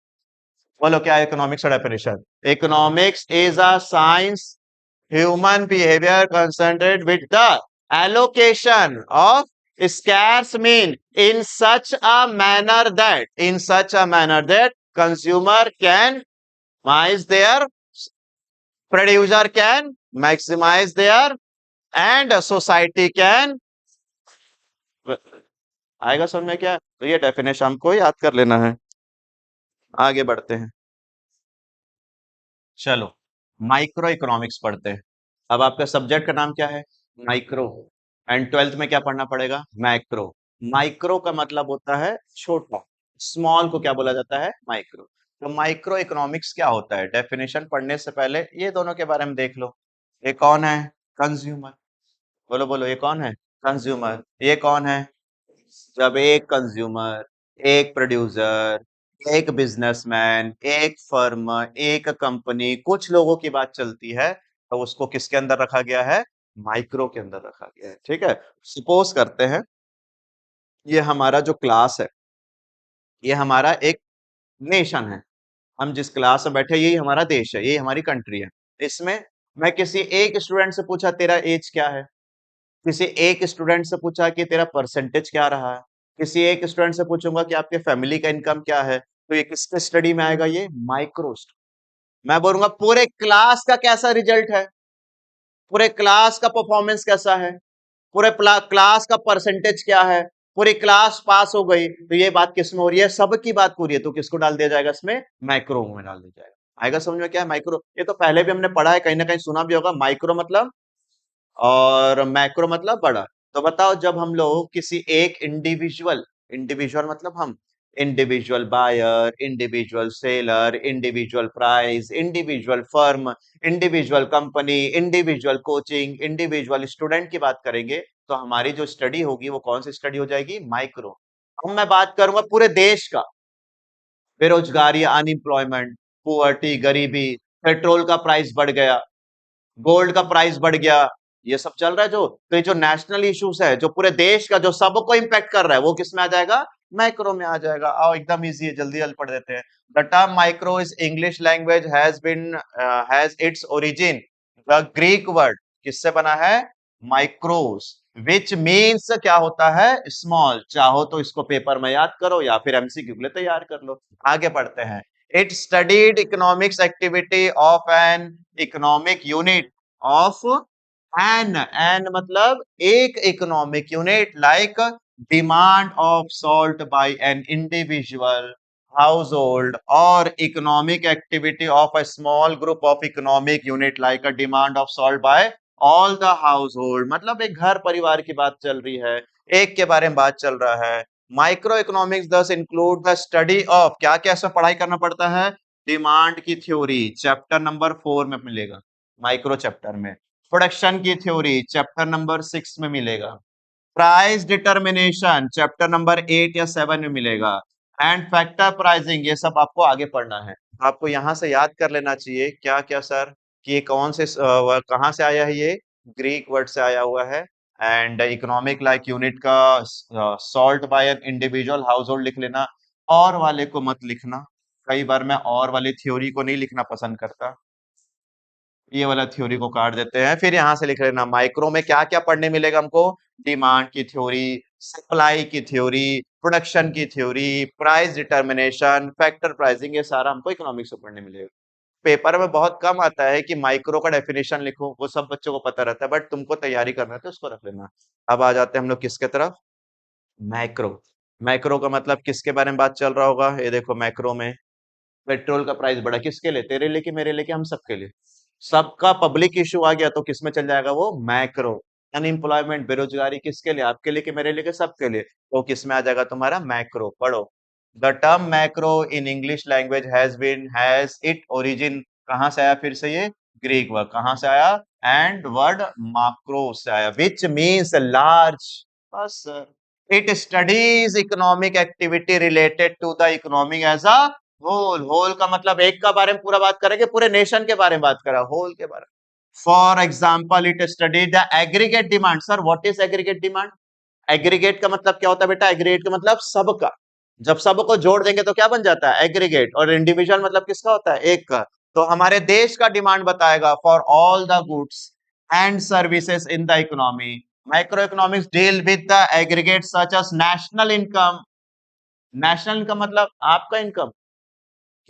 बोलो, क्या है इकोनॉमिक्स का definition? Economics is a science, human behavior concerned with the allocation of scarce mean in such a manner that consumer can maximize their, producer can maximize their, and society can, आएगा समझ में क्या? तो ये डेफिनेशन हमको याद कर लेना है। आगे बढ़ते हैं, चलो माइक्रो इकोनॉमिक्स पढ़ते हैं। अब आपका सब्जेक्ट का नाम क्या है? माइक्रो। एंड 12th में क्या पढ़ना पड़ेगा? मैक्रो। माइक्रो का मतलब होता है छोटा, स्मॉल को क्या बोला जाता है? माइक्रो। तो माइक्रो इकोनॉमिक्स क्या होता है? डेफिनेशन पढ़ने से पहले ये दोनों के बारे में देख लो। ये कौन है? कंज्यूमर। बोलो बोलो, ये कौन है? कंज्यूमर। ये कौन है? जब एक कंज्यूमर, एक प्रोड्यूसर, एक बिजनेसमैन, एक फर्म, एक कंपनी, कुछ लोगों की बात चलती है, तो उसको किसके अंदर रखा गया है? माइक्रो के अंदर रखा गया है। ठीक है, सपोज करते हैं ये हमारा जो क्लास है, ये हमारा एक नेशन है। हम जिस क्लास में बैठे, यही हमारा देश है, यही हमारी कंट्री है। इसमें मैं किसी एक स्टूडेंट से पूछा तेरा एज क्या है, किसी एक स्टूडेंट से पूछा कि तेरा परसेंटेज क्या रहा है, किसी एक स्टूडेंट से पूछूंगा कि आपके फैमिली का इनकम क्या है, तो ये किसके स्टडी में आएगा? ये माइक्रो। मैं बोलूंगा पूरे क्लास का कैसा रिजल्ट है, पूरे क्लास का परफॉर्मेंस कैसा है, पूरे क्लास का परसेंटेज क्या है, पूरी क्लास पास हो गई, तो ये बात किसमें हो रही है? सबकी बात हो रही है, तो किसको डाल दिया जाएगा इसमें? माइक्रो में डाल दिया जाएगा। आएगा समझ में क्या है माइक्रो? ये तो पहले भी हमने पढ़ा है, कहीं ना कहीं सुना भी होगा। माइक्रो मतलब और मैक्रो मतलब बड़ा। तो बताओ, जब हम लोग किसी एक इंडिविजुअल, इंडिविजुअल मतलब हम, individual buyer, individual seller, individual price, individual firm, individual company, individual coaching, individual student की बात करेंगे, तो हमारी जो स्टडी होगी वो कौन सी स्टडी हो जाएगी? माइक्रो। अब मैं बात करूंगा पूरे देश का, बेरोजगारी, अनएम्प्लॉयमेंट, पुअर्टी, गरीबी, पेट्रोल का प्राइस बढ़ गया, गोल्ड का प्राइस बढ़ गया, ये सब चल रहा है जो, तो ये जो नेशनल इश्यूज है, जो पूरे देश का, जो सबको इंपैक्ट कर रहा है, वो किस में आ जाएगा? माइक्रो में आ जाएगा। आओ एकदम इजी है, जल्दी जल्दी पढ़ देते हैं। The term micro is English language has its origin the Greek word, किससे बना है? माइक्रोस, विच मीन्स क्या होता है? स्मॉल। चाहो तो इसको पेपर में याद करो या फिर एमसीक्यू के लिए तैयार कर लो। आगे पढ़ते हैं। It studied economics activity of an economic unit of an मतलब एक economic unit, like demand of salt by an individual household, or economic activity of a small group of economic unit like a demand of salt by all the household, मतलब एक घर परिवार की बात चल रही है, एक के बारे में बात चल रहा है। माइक्रो इकोनॉमिक्स दस इंक्लूड द स्टडी ऑफ, क्या क्या इसमें पढ़ाई करना पड़ता है? डिमांड की थ्योरी, चैप्टर नंबर 4 में मिलेगा, माइक्रो चैप्टर में। प्रोडक्शन की थ्योरी चैप्टर नंबर 6 में मिलेगा। प्राइस डिटर्मिनेशन चैप्टर नंबर 8 या 7 में मिलेगा। एंड फैक्टर प्राइसिंग, ये सब आपको आगे पढ़ना है। आपको यहाँ से याद कर लेना चाहिए क्या क्या सर, कि ये कौन से कहाँ से आया है? ये ग्रीक वर्ड से आया हुआ है। एंड इकोनॉमिक लाइक यूनिट का salt by an individual household लिख लेना, और वाले को मत लिखना। कई बार मैं और वाली थ्योरी को नहीं लिखना पसंद करता, ये वाला थ्योरी को काट देते हैं। फिर यहाँ से लिख लेना माइक्रो में क्या क्या पढ़ने मिलेगा हमको? डिमांड की थ्योरी, सप्लाई की थ्योरी, प्रोडक्शन की theory, price determination, factor pricing, ये सारा हमको इकोनॉमिक्स में पढ़ने मिलेगा। पेपर में बहुत कम आता है कि माइक्रो का डेफिनेशन लिखो, वो सब बच्चों को पता रहता है, बट तुमको तैयारी करना है तो उसको रख लेना। अब आ जाते हैं हम लोग किसके तरफ? मैक्रो। मैक्रो का मतलब किसके बारे में बात चल रहा होगा? ये देखो, मैक्रो में पेट्रोल का प्राइस बढ़ा, किसके लिए? तेरे लिए कि मेरे लिए कि हम सबके लिए? सबका पब्लिक इशू आ गया, तो किसमें चल जाएगा वो? मैक्रो। अनएम्प्लॉयमेंट, बेरोजगारी, किसके लिए? आपके लिए कि मेरे लिए कि सबके लिए? तो किसमें आ जाएगा तुम्हारा? मैक्रो। पढ़ो। The term macro in English language has it origin, कहां से आया फिर से? ये ग्रीक वर्ड। कहां से आया? एंड वर्ड माक्रो से आया, विच मीन्स लार्ज। बस sir. It studies economic activity related to the economic as a whole. Whole का मतलब एक का बारे में पूरा बात करेंगे, पूरे नेशन के बारे में बात करा, होल के बारे में। For example, it study the aggregate demand. Sir what is aggregate demand? Aggregate का मतलब क्या होता है बेटा? एग्रीगेट का मतलब सबका। जब सबको जोड़ देंगे तो क्या बन जाता है? एग्रीगेट। और इंडिविजुअल मतलब किसका होता है? एक का। तो हमारे देश का डिमांड बताएगा for all the goods and services in the economy. Micro economics deal with the aggregate such as national income. National income मतलब आपका इनकम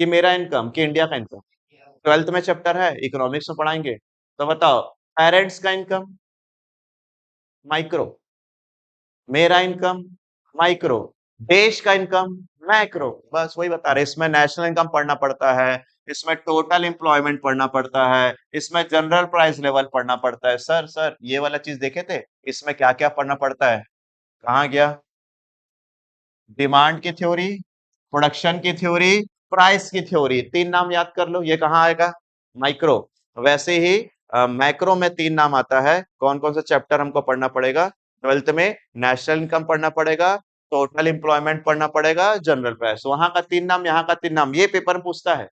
कि मेरा इनकम कि इंडिया का इनकम? 12th में चैप्टर है, इकोनॉमिक्स में पढ़ाएंगे। तो बताओ, पेरेंट्स का इनकम माइक्रो, मेरा इनकम माइक्रो, देश का इनकम मैक्रो। बस वही बता रहे, इसमें नेशनल इनकम पढ़ना पड़ता है, इसमें टोटल एम्प्लॉयमेंट पढ़ना पड़ता है, इसमें जनरल प्राइस लेवल पढ़ना पड़ता है। सर ये वाला चीज देखे थे, इसमें क्या क्या पढ़ना पड़ता है? कहाँ गया? डिमांड की थ्योरी, प्रोडक्शन की थ्योरी, प्राइस की थ्योरी, तीन नाम याद कर लो। ये कहाँ आएगा? माइक्रो। वैसे ही मैक्रो में तीन नाम आता है। कौन कौन सा चैप्टर हमको पढ़ना पड़ेगा 12th में? नेशनल इनकम पढ़ना पड़ेगा, टोटल एम्प्लॉयमेंट पढ़ना पड़ेगा, जनरल प्राइस। वहां का तीन नाम, यहाँ का तीन नाम, ये पेपर में पूछता है।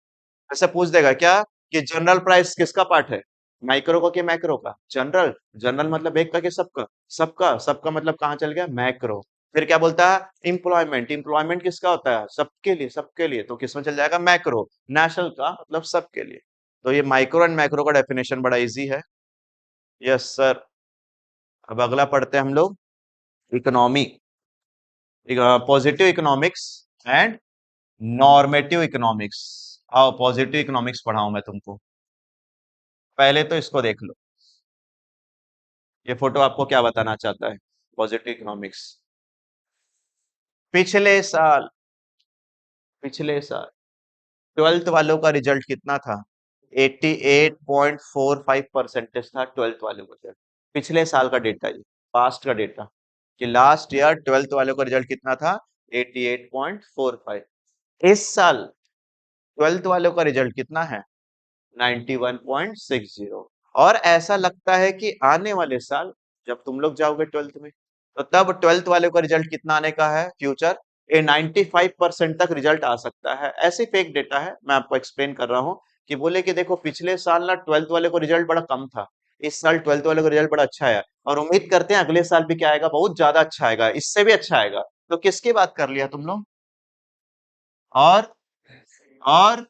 ऐसे पूछ देगा क्या कि जनरल प्राइस किसका पार्ट है? माइक्रो का कि मैक्रो का? जनरल। जनरल मतलब एक का कि सबका? सबका। सबका मतलब कहाँ चल गया? मैक्रो। फिर क्या बोलता है? एम्प्लॉयमेंट। एम्प्लॉयमेंट किसका होता है? सबके लिए। सबके लिए तो किसमें चल जाएगा? मैक्रो। नेशनल का मतलब सबके लिए। तो ये माइक्रो एंड मैक्रो का डेफिनेशन बड़ा इजी है। Yes sir. अब अगला पढ़ते हैं हम लोग, economy, positive economics and normative economics. आओ पॉजिटिव इकोनॉमिक्स पढ़ाऊं मैं तुमको। पहले तो इसको देख लो, ये फोटो आपको क्या बताना चाहता है? Positive economics. पिछले साल पिछले साल 12th वालों का रिजल्ट कितना था? 88.45 परसेंटेज था 12th वालों का रिजल्ट। पिछले साल का डेटा, ये पास्ट का डेटा, कि लास्ट ईयर 12th वालों का रिजल्ट कितना था? 88.45। इस साल 12th वालों का रिजल्ट कितना है? 91.60। और ऐसा लगता है कि आने वाले साल जब तुम लोग जाओगे 12th में, तो तब 12th वाले का रिजल्ट कितना आने का है? फ्यूचर ए 95% तक रिजल्ट आ सकता है। ऐसे फेक डेटा है, मैं आपको एक्सप्लेन कर रहा हूँ कि बोले कि देखो पिछले साल ना 12th वाले को रिजल्ट बड़ा कम था, इस साल 12th वाले को रिजल्ट बड़ा अच्छा आया, और उम्मीद करते हैं अगले साल भी क्या आएगा? बहुत ज्यादा अच्छा आएगा, इससे भी अच्छा आएगा। तो किसकी बात कर लिया तुम लोग? और और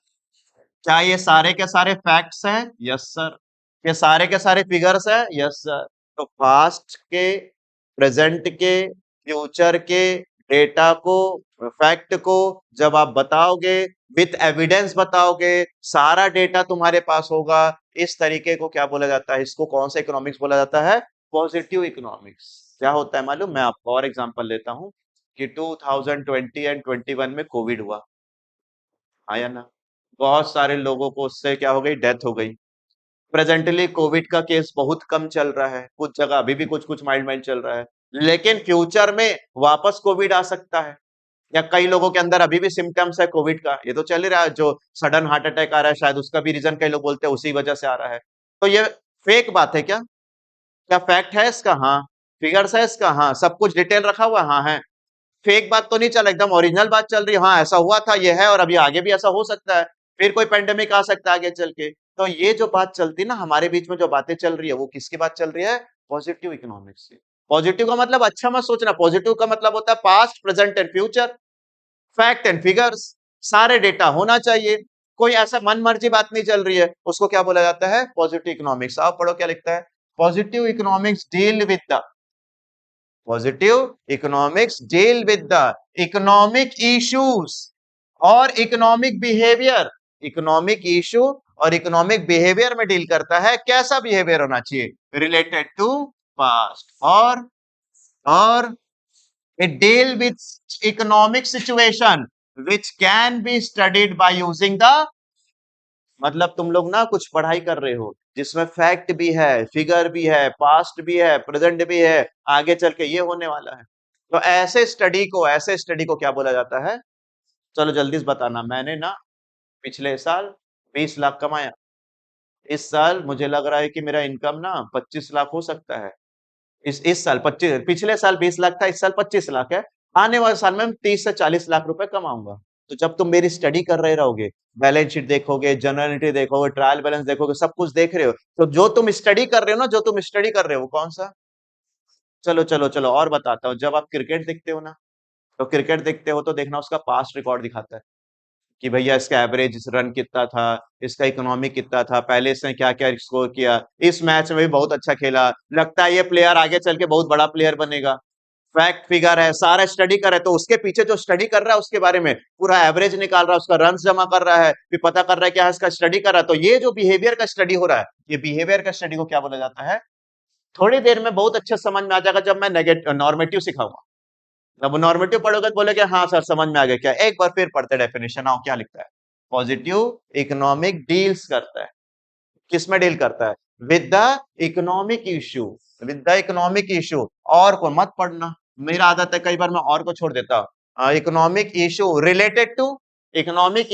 क्या ये सारे के सारे फैक्ट्स हैं? Yes sir. ये सारे के सारे फिगर्स हैं? Yes sir. तो पास्ट के, प्रेजेंट के, फ्यूचर के डेटा को, फैक्ट को जब आप बताओगे, विथ एविडेंस बताओगे, सारा डेटा तुम्हारे पास होगा, इस तरीके को क्या बोला जाता है? इसको कौन सा इकोनॉमिक्स बोला जाता है? Positive economics. क्या होता है मालूम? मैं आपको और एग्जांपल लेता हूँ कि 2020 एंड 21 में कोविड हुआ, आया ना? बहुत सारे लोगों को उससे क्या हो गई? डेथ हो गई। प्रेजेंटली कोविड का केस बहुत कम चल रहा है, कुछ जगह अभी भी कुछ कुछ माइल्ड माइल्ड चल रहा है, लेकिन फ्यूचर में वापस कोविड आ सकता है। या कई लोगों के अंदर अभी भी सिम्टम्स है कोविड का, ये तो चल ही रहा है, जो सडन हार्ट अटैक आ रहा है, शायद उसका भी रीजन कई लोग बोलते हैं उसी वजह से आ रहा है। तो ये फेक बात है क्या? क्या फैक्ट है इसका? हाँ। फिगर्स है इसका? हाँ। सब कुछ डिटेल रखा हुआ? हाँ है। फेक बात तो नहीं चल, एकदम ओरिजिनल बात चल रही है। हाँ ऐसा हुआ था, ये है, और अभी आगे भी ऐसा हो सकता है, फिर कोई पेंडेमिक आ सकता है आगे चल के। तो ये जो बात चलती है ना, हमारे बीच में जो बातें चल रही है, वो किसकी बात चल रही है? पॉजिटिव इकोनॉमिक्स की। पॉजिटिव का मतलब अच्छा मत सोचना, पॉजिटिव का मतलब होता है past, present and future, fact and figures, सारे डेटा होना चाहिए। कोई ऐसा मन मर्जी बात नहीं चल रही है, उसको क्या बोला जाता है? Positive economics. आप पढ़ो क्या लिखता है? Positive economics deal with the Positive economics deal with the economic issues और इकोनॉमिक बिहेवियर। इकोनॉमिक इशू और इकोनॉमिक बिहेवियर में डील करता है। कैसा बिहेवियर होना चाहिए? Related to past. और it deal with economic situation which can be studied by using the, मतलब तुम लोग ना कुछ पढ़ाई कर रहे हो जिसमें फैक्ट भी है, फिगर भी है, पास्ट भी है, प्रेजेंट भी है, आगे चल के ये होने वाला है। तो ऐसे स्टडी को क्या बोला जाता है? चलो जल्दी से बताना। मैंने ना पिछले साल 20 लाख कमाया, इस साल मुझे लग रहा है कि मेरा इनकम ना 25 लाख हो सकता है। इस साल 25, पिछले साल 20 लाख था, इस साल 25 लाख है। आने वाले साल में 30 से 40 लाख रुपए कमाऊंगा। तो जब तुम मेरी स्टडी कर रहे रहोगे, बैलेंस शीट देखोगे, जनरल एंट्री देखोगे, ट्रायल बैलेंस देखोगे, सब कुछ देख रहे हो, तो जो तुम स्टडी कर रहे हो ना, जो तुम स्टडी कर रहे हो वो कौन सा? चलो चलो चलो और बताता हूँ। जब आप क्रिकेट देखते हो ना, तो क्रिकेट देखते हो तो देखना उसका पास्ट रिकॉर्ड दिखाता है कि भैया इसका एवरेज रन कितना था, इसका इकोनॉमिक कितना था, पहले इसने क्या क्या स्कोर किया, इस मैच में भी बहुत अच्छा खेला, लगता है ये प्लेयर आगे चल के बहुत बड़ा प्लेयर बनेगा। फैक्ट फिगर है, सारा स्टडी कर रहा है, तो उसके पीछे जो स्टडी कर रहा है उसके बारे में पूरा एवरेज निकाल रहा है, उसका रन जमा कर रहा है, फिर पता कर रहा है क्या है, इसका स्टडी कर रहा है। तो ये जो बिहेवियर का स्टडी हो रहा है, ये बिहेवियर का स्टडी को क्या बोला जाता है? थोड़ी देर में बहुत अच्छे समझ में आ जाएगा जब मैं नेगेटिव नॉर्मेटिव सिखाऊंगा। अब नॉर्मेटिव पढ़ोगे तो बोलोगे हाँ सर समझ में आ गया। क्या? एक बार फिर पढ़ते डेफिनेशन, आओ क्या लिखता है? पॉजिटिव इकोनॉमिक डील्स करता है, किसमें डील करता है? With the economic issue. With the economic issue. और को मत पढ़ना, मेरा आदत है कई बार मैं और को छोड़ देता हूं। Economic issue related to, economic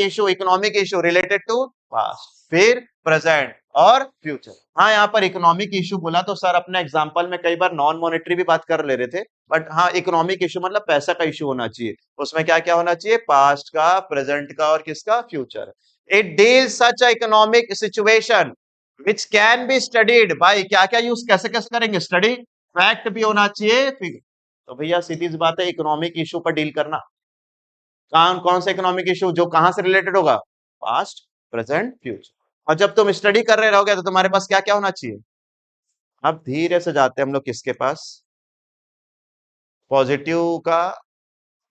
issue related to past, फिर प्रेजेंट और फ्यूचर। हाँ यहाँ पर इकोनॉमिक इशू बोला तो सर अपने एग्जांपल में कई बार नॉन मॉनेटरी भी बात कर ले रहे थे, बट हाँ इकोनॉमिक इशू मतलब पैसा का इशू होना चाहिए। उसमें क्या क्या होना चाहिए? पास्ट का, प्रेजेंट का और किसका? Future. It deals such a economic situation which can be studied by, क्या क्या यूज कैसे कैसे करेंगे? स्टडी, फैक्ट भी होना चाहिए, फिगर। तो भैया सीधी सी बात है, इकोनॉमिक इशू पर डील करना। कौन कौन सा इकोनॉमिक इशू जो कहां से रिलेटेड होगा? Past, present, future. और जब तुम स्टडी कर रहे रहोगे तो तुम्हारे पास क्या क्या होना चाहिए? अब धीरे से जाते हैं हम लोग किसके पास? पॉजिटिव का,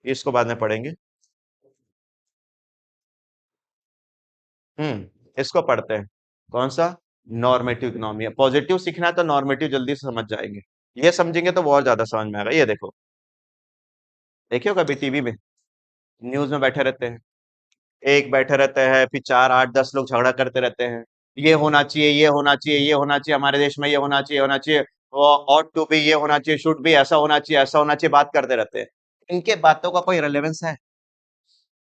इसको बाद में पढ़ेंगे। इसको पढ़ते हैं। कौन सा? नॉर्मेटिव इकोनॉमी है। पॉजिटिव सीखना है तो नॉर्मेटिव जल्दी से समझ जाएंगे, ये समझेंगे तो बहुत ज्यादा समझ में आएगा। ये देखो, देखिए हो कभी टीवी में, न्यूज में बैठे रहते हैं, एक बैठे रहते हैं, फिर 4 8 10 लोग झगड़ा करते रहते हैं, ये होना चाहिए, ये होना चाहिए, ये होना चाहिए, हमारे देश में ये होना चाहिए, होना चाहिए, ऑट टू बी, ये होना चाहिए, शुड बी, ऐसा होना चाहिए, ऐसा होना चाहिए, बात करते रहते हैं। इनके बातों का कोई रेलेवेंस है?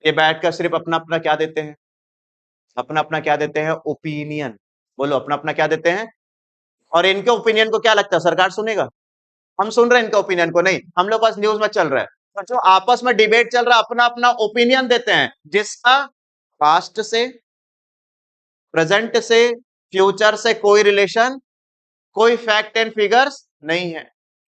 ये बैठकर सिर्फ अपना अपना क्या देते हैं, अपना अपना क्या देते हैं, ओपिनियन। बोलो, अपना अपना क्या देते हैं? और इनके ओपिनियन को क्या लगता है सरकार सुनेगा? हम सुन रहे हैं इनके ओपिनियन को? नहीं, हम लोग पास न्यूज में चल रहा है, और जो आपस में डिबेट चल रहा है अपना अपना ओपिनियन देते हैं, जिसका पास्ट से, प्रेजेंट से, फ्यूचर से कोई रिलेशन, कोई फैक्ट एंड फिगर्स नहीं है।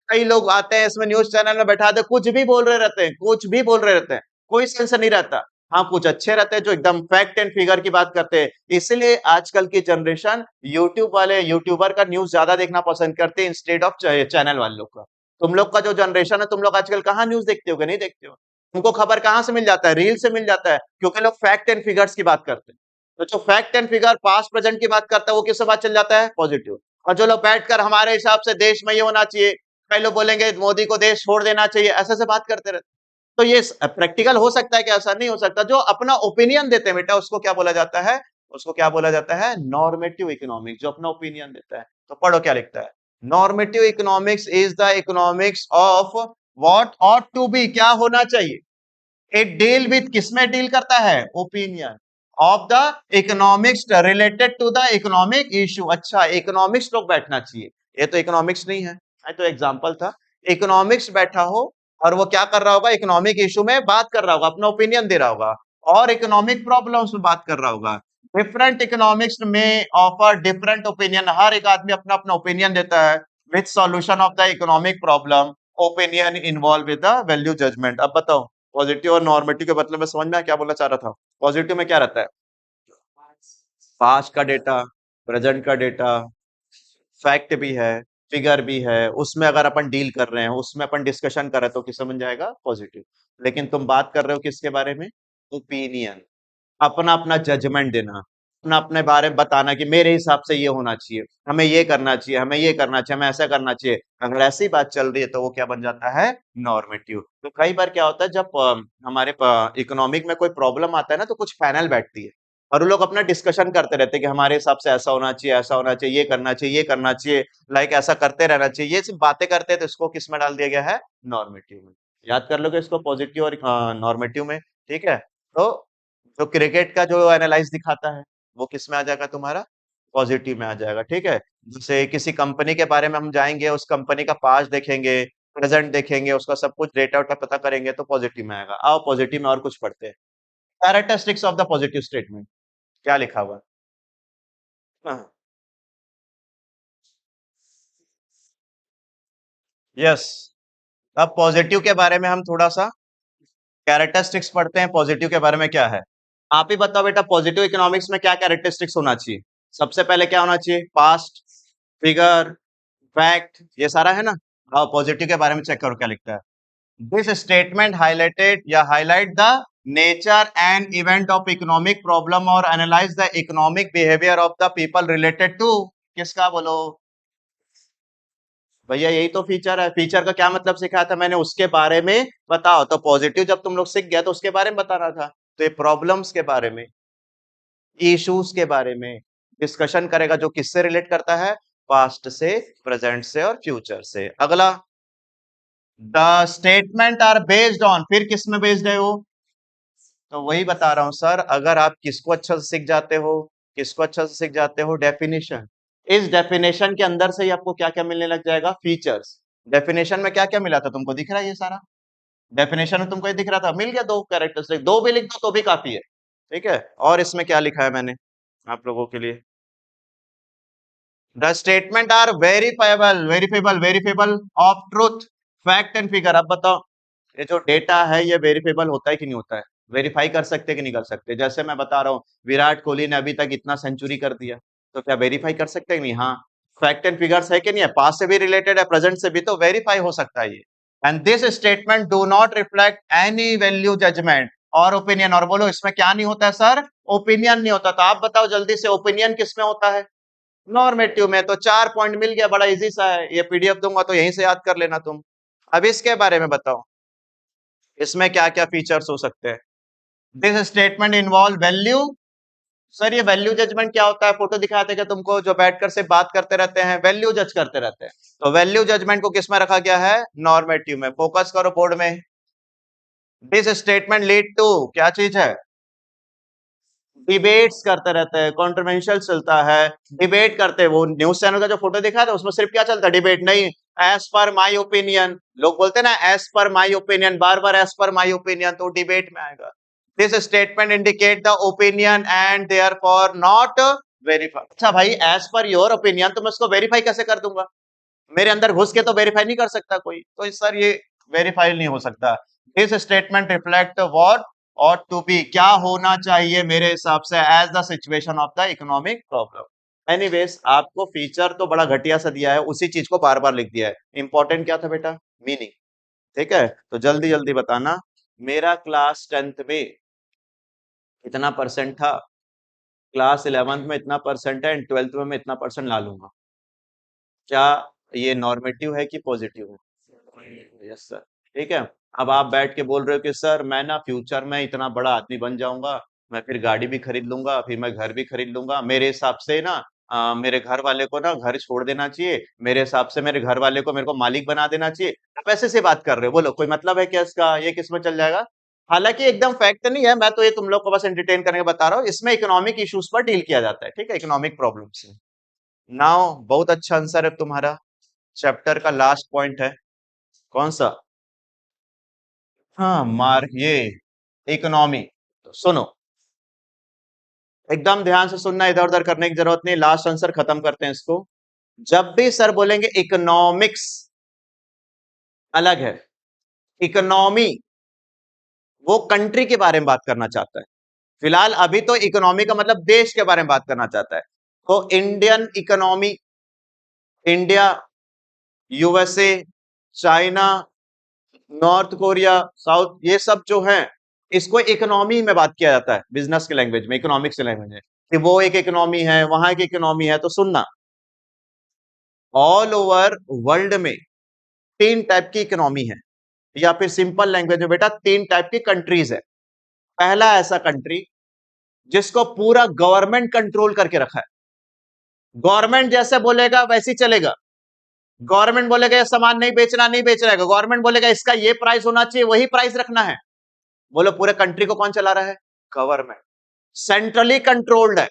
कई लोग आते हैं इसमें न्यूज चैनल में बैठा दे, कुछ भी बोल रहे रहते हैं, कुछ भी बोल रहे रहते हैं, कोई सेंस नहीं रहता। हाँ, कुछ अच्छे रहते हैं जो एकदम फैक्ट एंड फिगर की बात करते हैं। इसलिए आजकल की जनरेशन यूट्यूब वाले यूट्यूबर का न्यूज ज्यादा देखना पसंद करते हैं इंस्टेड ऑफ चैनल वाले लोग का। तुम लोग का जो जनरेशन है, तुम लोग आजकल कहाँ न्यूज देखते हो? नहीं देखते हो। तुमको खबर कहाँ से मिल जाता है? रील से मिल जाता है, क्योंकि लोग फैक्ट एंड फिगर्स की बात करते हैं। तो जो fact and figure past present की बात करता है, वो किससे बात चल जाता है? पॉजिटिव। और जो लोग बैठकर हमारे हिसाब से देश में ये होना चाहिए, कई लोग बोलेंगे मोदी को देश छोड़ देना चाहिए, ऐसे से बात करते रहते। तो ये प्रैक्टिकल हो सकता है कि ऐसा नहीं हो सकता? जो अपना ओपिनियन देते हैं बेटा, उसको क्या बोला जाता है? उसको क्या बोला जाता है? Normative economics. जो अपना ओपिनियन देता है। तो पढ़ो क्या लिखता है। Normative economics is the economics of what ought to be, क्या होना चाहिए। इट डील विथ, किसमें डील करता है? Opinion of the economics related to the economic issue. अच्छा, इकोनॉमिक्स लोग बैठना चाहिए, ये तो इकोनॉमिक्स नहीं है, ये तो एग्जांपल था। इकोनॉमिक्स बैठा हो और वो क्या कर रहा होगा? इकोनॉमिक इशू में बात कर रहा होगा, अपना ओपिनियन दे रहा होगा, और इकोनॉमिक प्रॉब्लम्स में बात कर रहा होगा। डिफरेंट इकोनॉमिक्स में ऑफर डिफरेंट ओपिनियन, हर एक आदमी अपना अपना ओपिनियन देता है with solution of the economic problem. Opinion involve with the value judgement. अब बताओ, पॉजिटिव और नॉर्मेटिव के मतलब में समझ में आया क्या बोलना चाह रहा था? पॉजिटिव में क्या रहता है? पास्ट का डेटा, प्रेजेंट का डेटा, फैक्ट भी है, फिगर भी है, उसमें अगर अपन डील कर रहे हैं, उसमें अपन डिस्कशन कर रहे हैं, तो किससे बन जाएगा? पॉजिटिव। लेकिन तुम बात कर रहे हो किसके बारे में? ओपिनियन। अपना अपना जजमेंट देना, अपना अपने बारे में बताना कि मेरे हिसाब से ये होना चाहिए, हमें ये करना चाहिए, हमें ये करना चाहिए, हमें ऐसा करना चाहिए। अगर ऐसी बात चल रही है तो वो क्या बन जाता है? नॉर्मेटिव। तो कई बार क्या होता है, जब हमारे इकोनॉमिक में कोई प्रॉब्लम आता है ना, तो कुछ पैनल बैठती है और वो लोग अपना डिस्कशन करते रहते हैं कि हमारे हिसाब से ऐसा होना चाहिए, ऐसा होना चाहिए, ये करना चाहिए, ये करना चाहिए, लाइक ऐसा करते रहना चाहिए। ये सिर्फ बातें करते हैं, तो इसको किस में डाल दिया गया है? नॉर्मेटिव में। याद कर लोगे इसको, पॉजिटिव और नॉर्मेटिव में। ठीक है। तो जो क्रिकेट का जो एनालाइज दिखाता है, वो किस में आ जाएगा तुम्हारा? पॉजिटिव में आ जाएगा। ठीक है। जैसे किसी कंपनी के बारे में हम जाएंगे, उस कंपनी का पास्ट देखेंगे, प्रेजेंट देखेंगे, उसका सब कुछ डेटा उटा पता करेंगे, तो पॉजिटिव में आएगा। आओ पॉजिटिव में और कुछ पढ़ते हैं। Characteristics of the positive statement, क्या लिखा हुआ है? हाँ, यस। अब पॉजिटिव के बारे में हम थोड़ा सा कैरेक्टरिस्टिक्स पढ़ते हैं, पॉजिटिव के बारे में क्या है। आप ही बताओ बेटा, पॉजिटिव इकोनॉमिक्स में क्या कैरेक्टरिस्टिक्स होना चाहिए? सबसे पहले क्या होना चाहिए? पास्ट, फिगर, फैक्ट, ये सारा है ना। आओ पॉजिटिव के बारे में चेक करो क्या लिखता है। दिस स्टेटमेंट हाईलाइटेड या highlight the nature and event of economic problem और analyse the economic behaviour of the people related to, किसका बोलो? भैया यही तो फीचर है। फीचर का क्या मतलब सिखाया था मैंने? उसके बारे में बताओ। तो पॉजिटिव जब तुम लोग सीख गया तो उसके बारे में बताना था। तो ये प्रॉब्लम्स के बारे में, इश्यूज के बारे में डिस्कशन करेगा, जो किससे रिलेट करता है? पास्ट से, प्रेजेंट से और फ्यूचर से। अगला, the statement are based on, फिर किस में बेस्ड है वो? तो वही बता रहा हूं सर, अगर आप किसको अच्छा से सीख जाते हो, किसको अच्छा से सीख जाते हो? डेफिनेशन। इस डेफिनेशन के अंदर से ही आपको क्या क्या मिलने लग जाएगा? फीचर्स। डेफिनेशन में क्या क्या मिला था तुमको? दिख रहा है ये सारा? डेफिनेशन में तुमको ये दिख रहा था? मिल गया दो कैरेक्टरिस्टिक, दो भी लिख दो तो भी काफी है। ठीक है। और इसमें क्या लिखा है मैंने आप लोगों के लिए? The statement are verifiable, verifiable, verifiable of truth, fact and figure. अब बताओ, ये जो डेटा है ये वेरीफाइबल होता है कि नहीं होता है? वेरीफाई कर सकते कि नहीं कर सकते? जैसे मैं बता रहा हूँ, विराट कोहली ने अभी तक इतना सेंचुरी कर दिया, तो क्या वेरीफाई कर सकते हैं कि नहीं? हाँ। फैक्ट एंड फिगर्स है कि नहीं है? पास से भी रिलेटेड है, प्रेजेंट से भी, तो वेरीफाई हो सकता है ये। And this statement do not reflect any value judgement और ओपिनियन। और बोलो इसमें क्या नहीं होता है सर? ओपिनियन नहीं होता। तो आप बताओ जल्दी से, ओपिनियन किसमें होता है? नॉर्मेटिव में। तो 4 पॉइंट मिल गया, बड़ा इजी सा है। ये पीडीएफ दूंगा तो यहीं से याद कर लेना तुम। अब इसके बारे में बताओ, इसमें क्या क्या फीचर्स हो सकते हैं? This statement involve value. Sir ये वैल्यू जजमेंट क्या होता है? फोटो दिखाते क्या तुमको? जो बैठकर से बात करते रहते हैं, वैल्यू जज करते रहते हैं। तो वैल्यू जजमेंट को किस में रखा गया है? नॉर्मेटिव में। फोकस करो बोर्ड में। दिस स्टेटमेंट लीड टू क्या चीज है? डिबेट्स करते रहते हैं, कॉन्ट्रोवर्शियल चलता है, डिबेट करते हैं। वो न्यूज चैनल का जो फोटो दिखा था उसमें सिर्फ क्या चलता है? डिबेट नहीं, एज पर माई ओपिनियन। लोग बोलते हैं ना as per my opinion, bar bar as per my opinion, तो डिबेट में आएगा। This statement indicate the opinion and therefore not verify. अच्छा भाई, एज पर योर ओपिनियन तो मैं उसको वेरीफाई कैसे कर दूंगा? मेरे अंदर घुस के तो वेरीफाई नहीं कर सकता कोई, तो सर ये वेरीफाई नहीं हो सकता। This statement reflect what ought to be, क्या होना चाहिए मेरे हिसाब से as the situation of the economic problem. Anyways, आपको फीचर तो बड़ा घटिया सा दिया है, उसी चीज को बार बार लिख दिया है। इंपॉर्टेंट क्या था बेटा? मीनिंग। ठीक है, तो जल्दी जल्दी बताना। मेरा क्लास 10th में इतना परसेंट था, क्लास 11th में इतना परसेंट है, एंड 12th में मैं इतना परसेंट ला लूंगा। क्या ये नॉर्मेटिव है कि पॉजिटिव है? Yes sir. ठीक है। अब आप बैठ के बोल रहे हो कि सर मैं ना फ्यूचर में इतना बड़ा आदमी बन जाऊंगा, मैं फिर गाड़ी भी खरीद लूंगा, फिर मैं घर भी खरीद लूंगा। मेरे हिसाब से ना मेरे घर वाले को ना घर छोड़ देना चाहिए, मेरे हिसाब से मेरे घर वाले को मेरे को मालिक बना देना चाहिए। आप ऐसे से बात कर रहे हो, बोलो कोई मतलब है क्या इसका? ये किस में चल जाएगा? हालांकि एकदम फैक्ट नहीं है, मैं तो ये तुम लोग को बस एंटरटेन करने का बता रहा हूँ। इसमें इकोनॉमिक इश्यूज पर डील किया जाता है, ठीक है, इकोनॉमिक प्रॉब्लम से। नाउ बहुत अच्छा आंसर है तुम्हारा। चैप्टर का लास्ट पॉइंट है, कौन सा? हाँ, मार ये इकोनॉमी। तो सुनो, एकदम ध्यान से सुनना, इधर उधर करने की जरूरत नहीं। लास्ट आंसर खत्म करते हैं इसको। जब भी सर बोलेंगे इकोनॉमिक्स अलग है, इकोनॉमी वो कंट्री के बारे में बात करना चाहता है। फिलहाल अभी तो इकोनॉमी का मतलब देश के बारे में बात करना चाहता है। तो Indian economy, India, USA, China, north Korea, south, ये सब जो है, इसको इकोनॉमी में बात किया जाता है, बिजनेस के लैंग्वेज में, इकोनॉमिक्स के लैंग्वेज में, कि वो एक इकोनॉमी है, वहां एक इकोनॉमी है। तो सुनना, ऑल ओवर वर्ल्ड में तीन टाइप की इकोनॉमी है, या फिर सिंपल लैंग्वेज में बेटा तीन टाइप की कंट्रीज है। पहला ऐसा कंट्री जिसको पूरा गवर्नमेंट कंट्रोल करके रखा है, गवर्नमेंट जैसे बोलेगा वैसे ही चलेगा। गवर्नमेंट बोलेगा ये सामान नहीं बेचना, नहीं बेच रहेगा। गवर्नमेंट बोलेगा इसका ये प्राइस होना चाहिए, वही प्राइस रखना है। बोलो पूरे कंट्री को कौन चला रहा है? गवर्नमेंट। सेंट्रली कंट्रोल्ड है,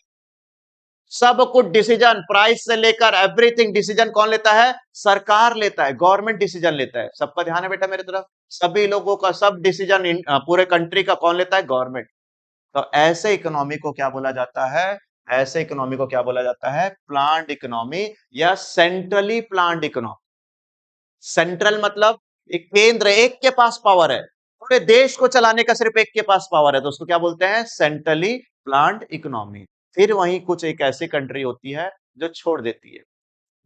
सब कुछ डिसीजन, प्राइस से लेकर एवरीथिंग डिसीजन कौन लेता है? सरकार लेता है, गवर्नमेंट डिसीजन लेता है। सबका ध्यान है बेटा मेरी तरफ? सभी लोगों का सब डिसीजन पूरे कंट्री का कौन लेता है? गवर्नमेंट। तो ऐसे इकोनॉमी को क्या बोला जाता है? ऐसे इकोनॉमी को क्या बोला जाता है? प्लान्ड इकोनॉमी या सेंट्रली प्लान्ड इकोनॉमी। सेंट्रल मतलब एक केंद्र, एक के पास पावर है, पूरे देश को चलाने का सिर्फ एक के पास पावर है, तो उसको क्या बोलते हैं? Centrally planned economy. फिर वहीं कुछ एक ऐसी कंट्री होती है जो छोड़ देती है,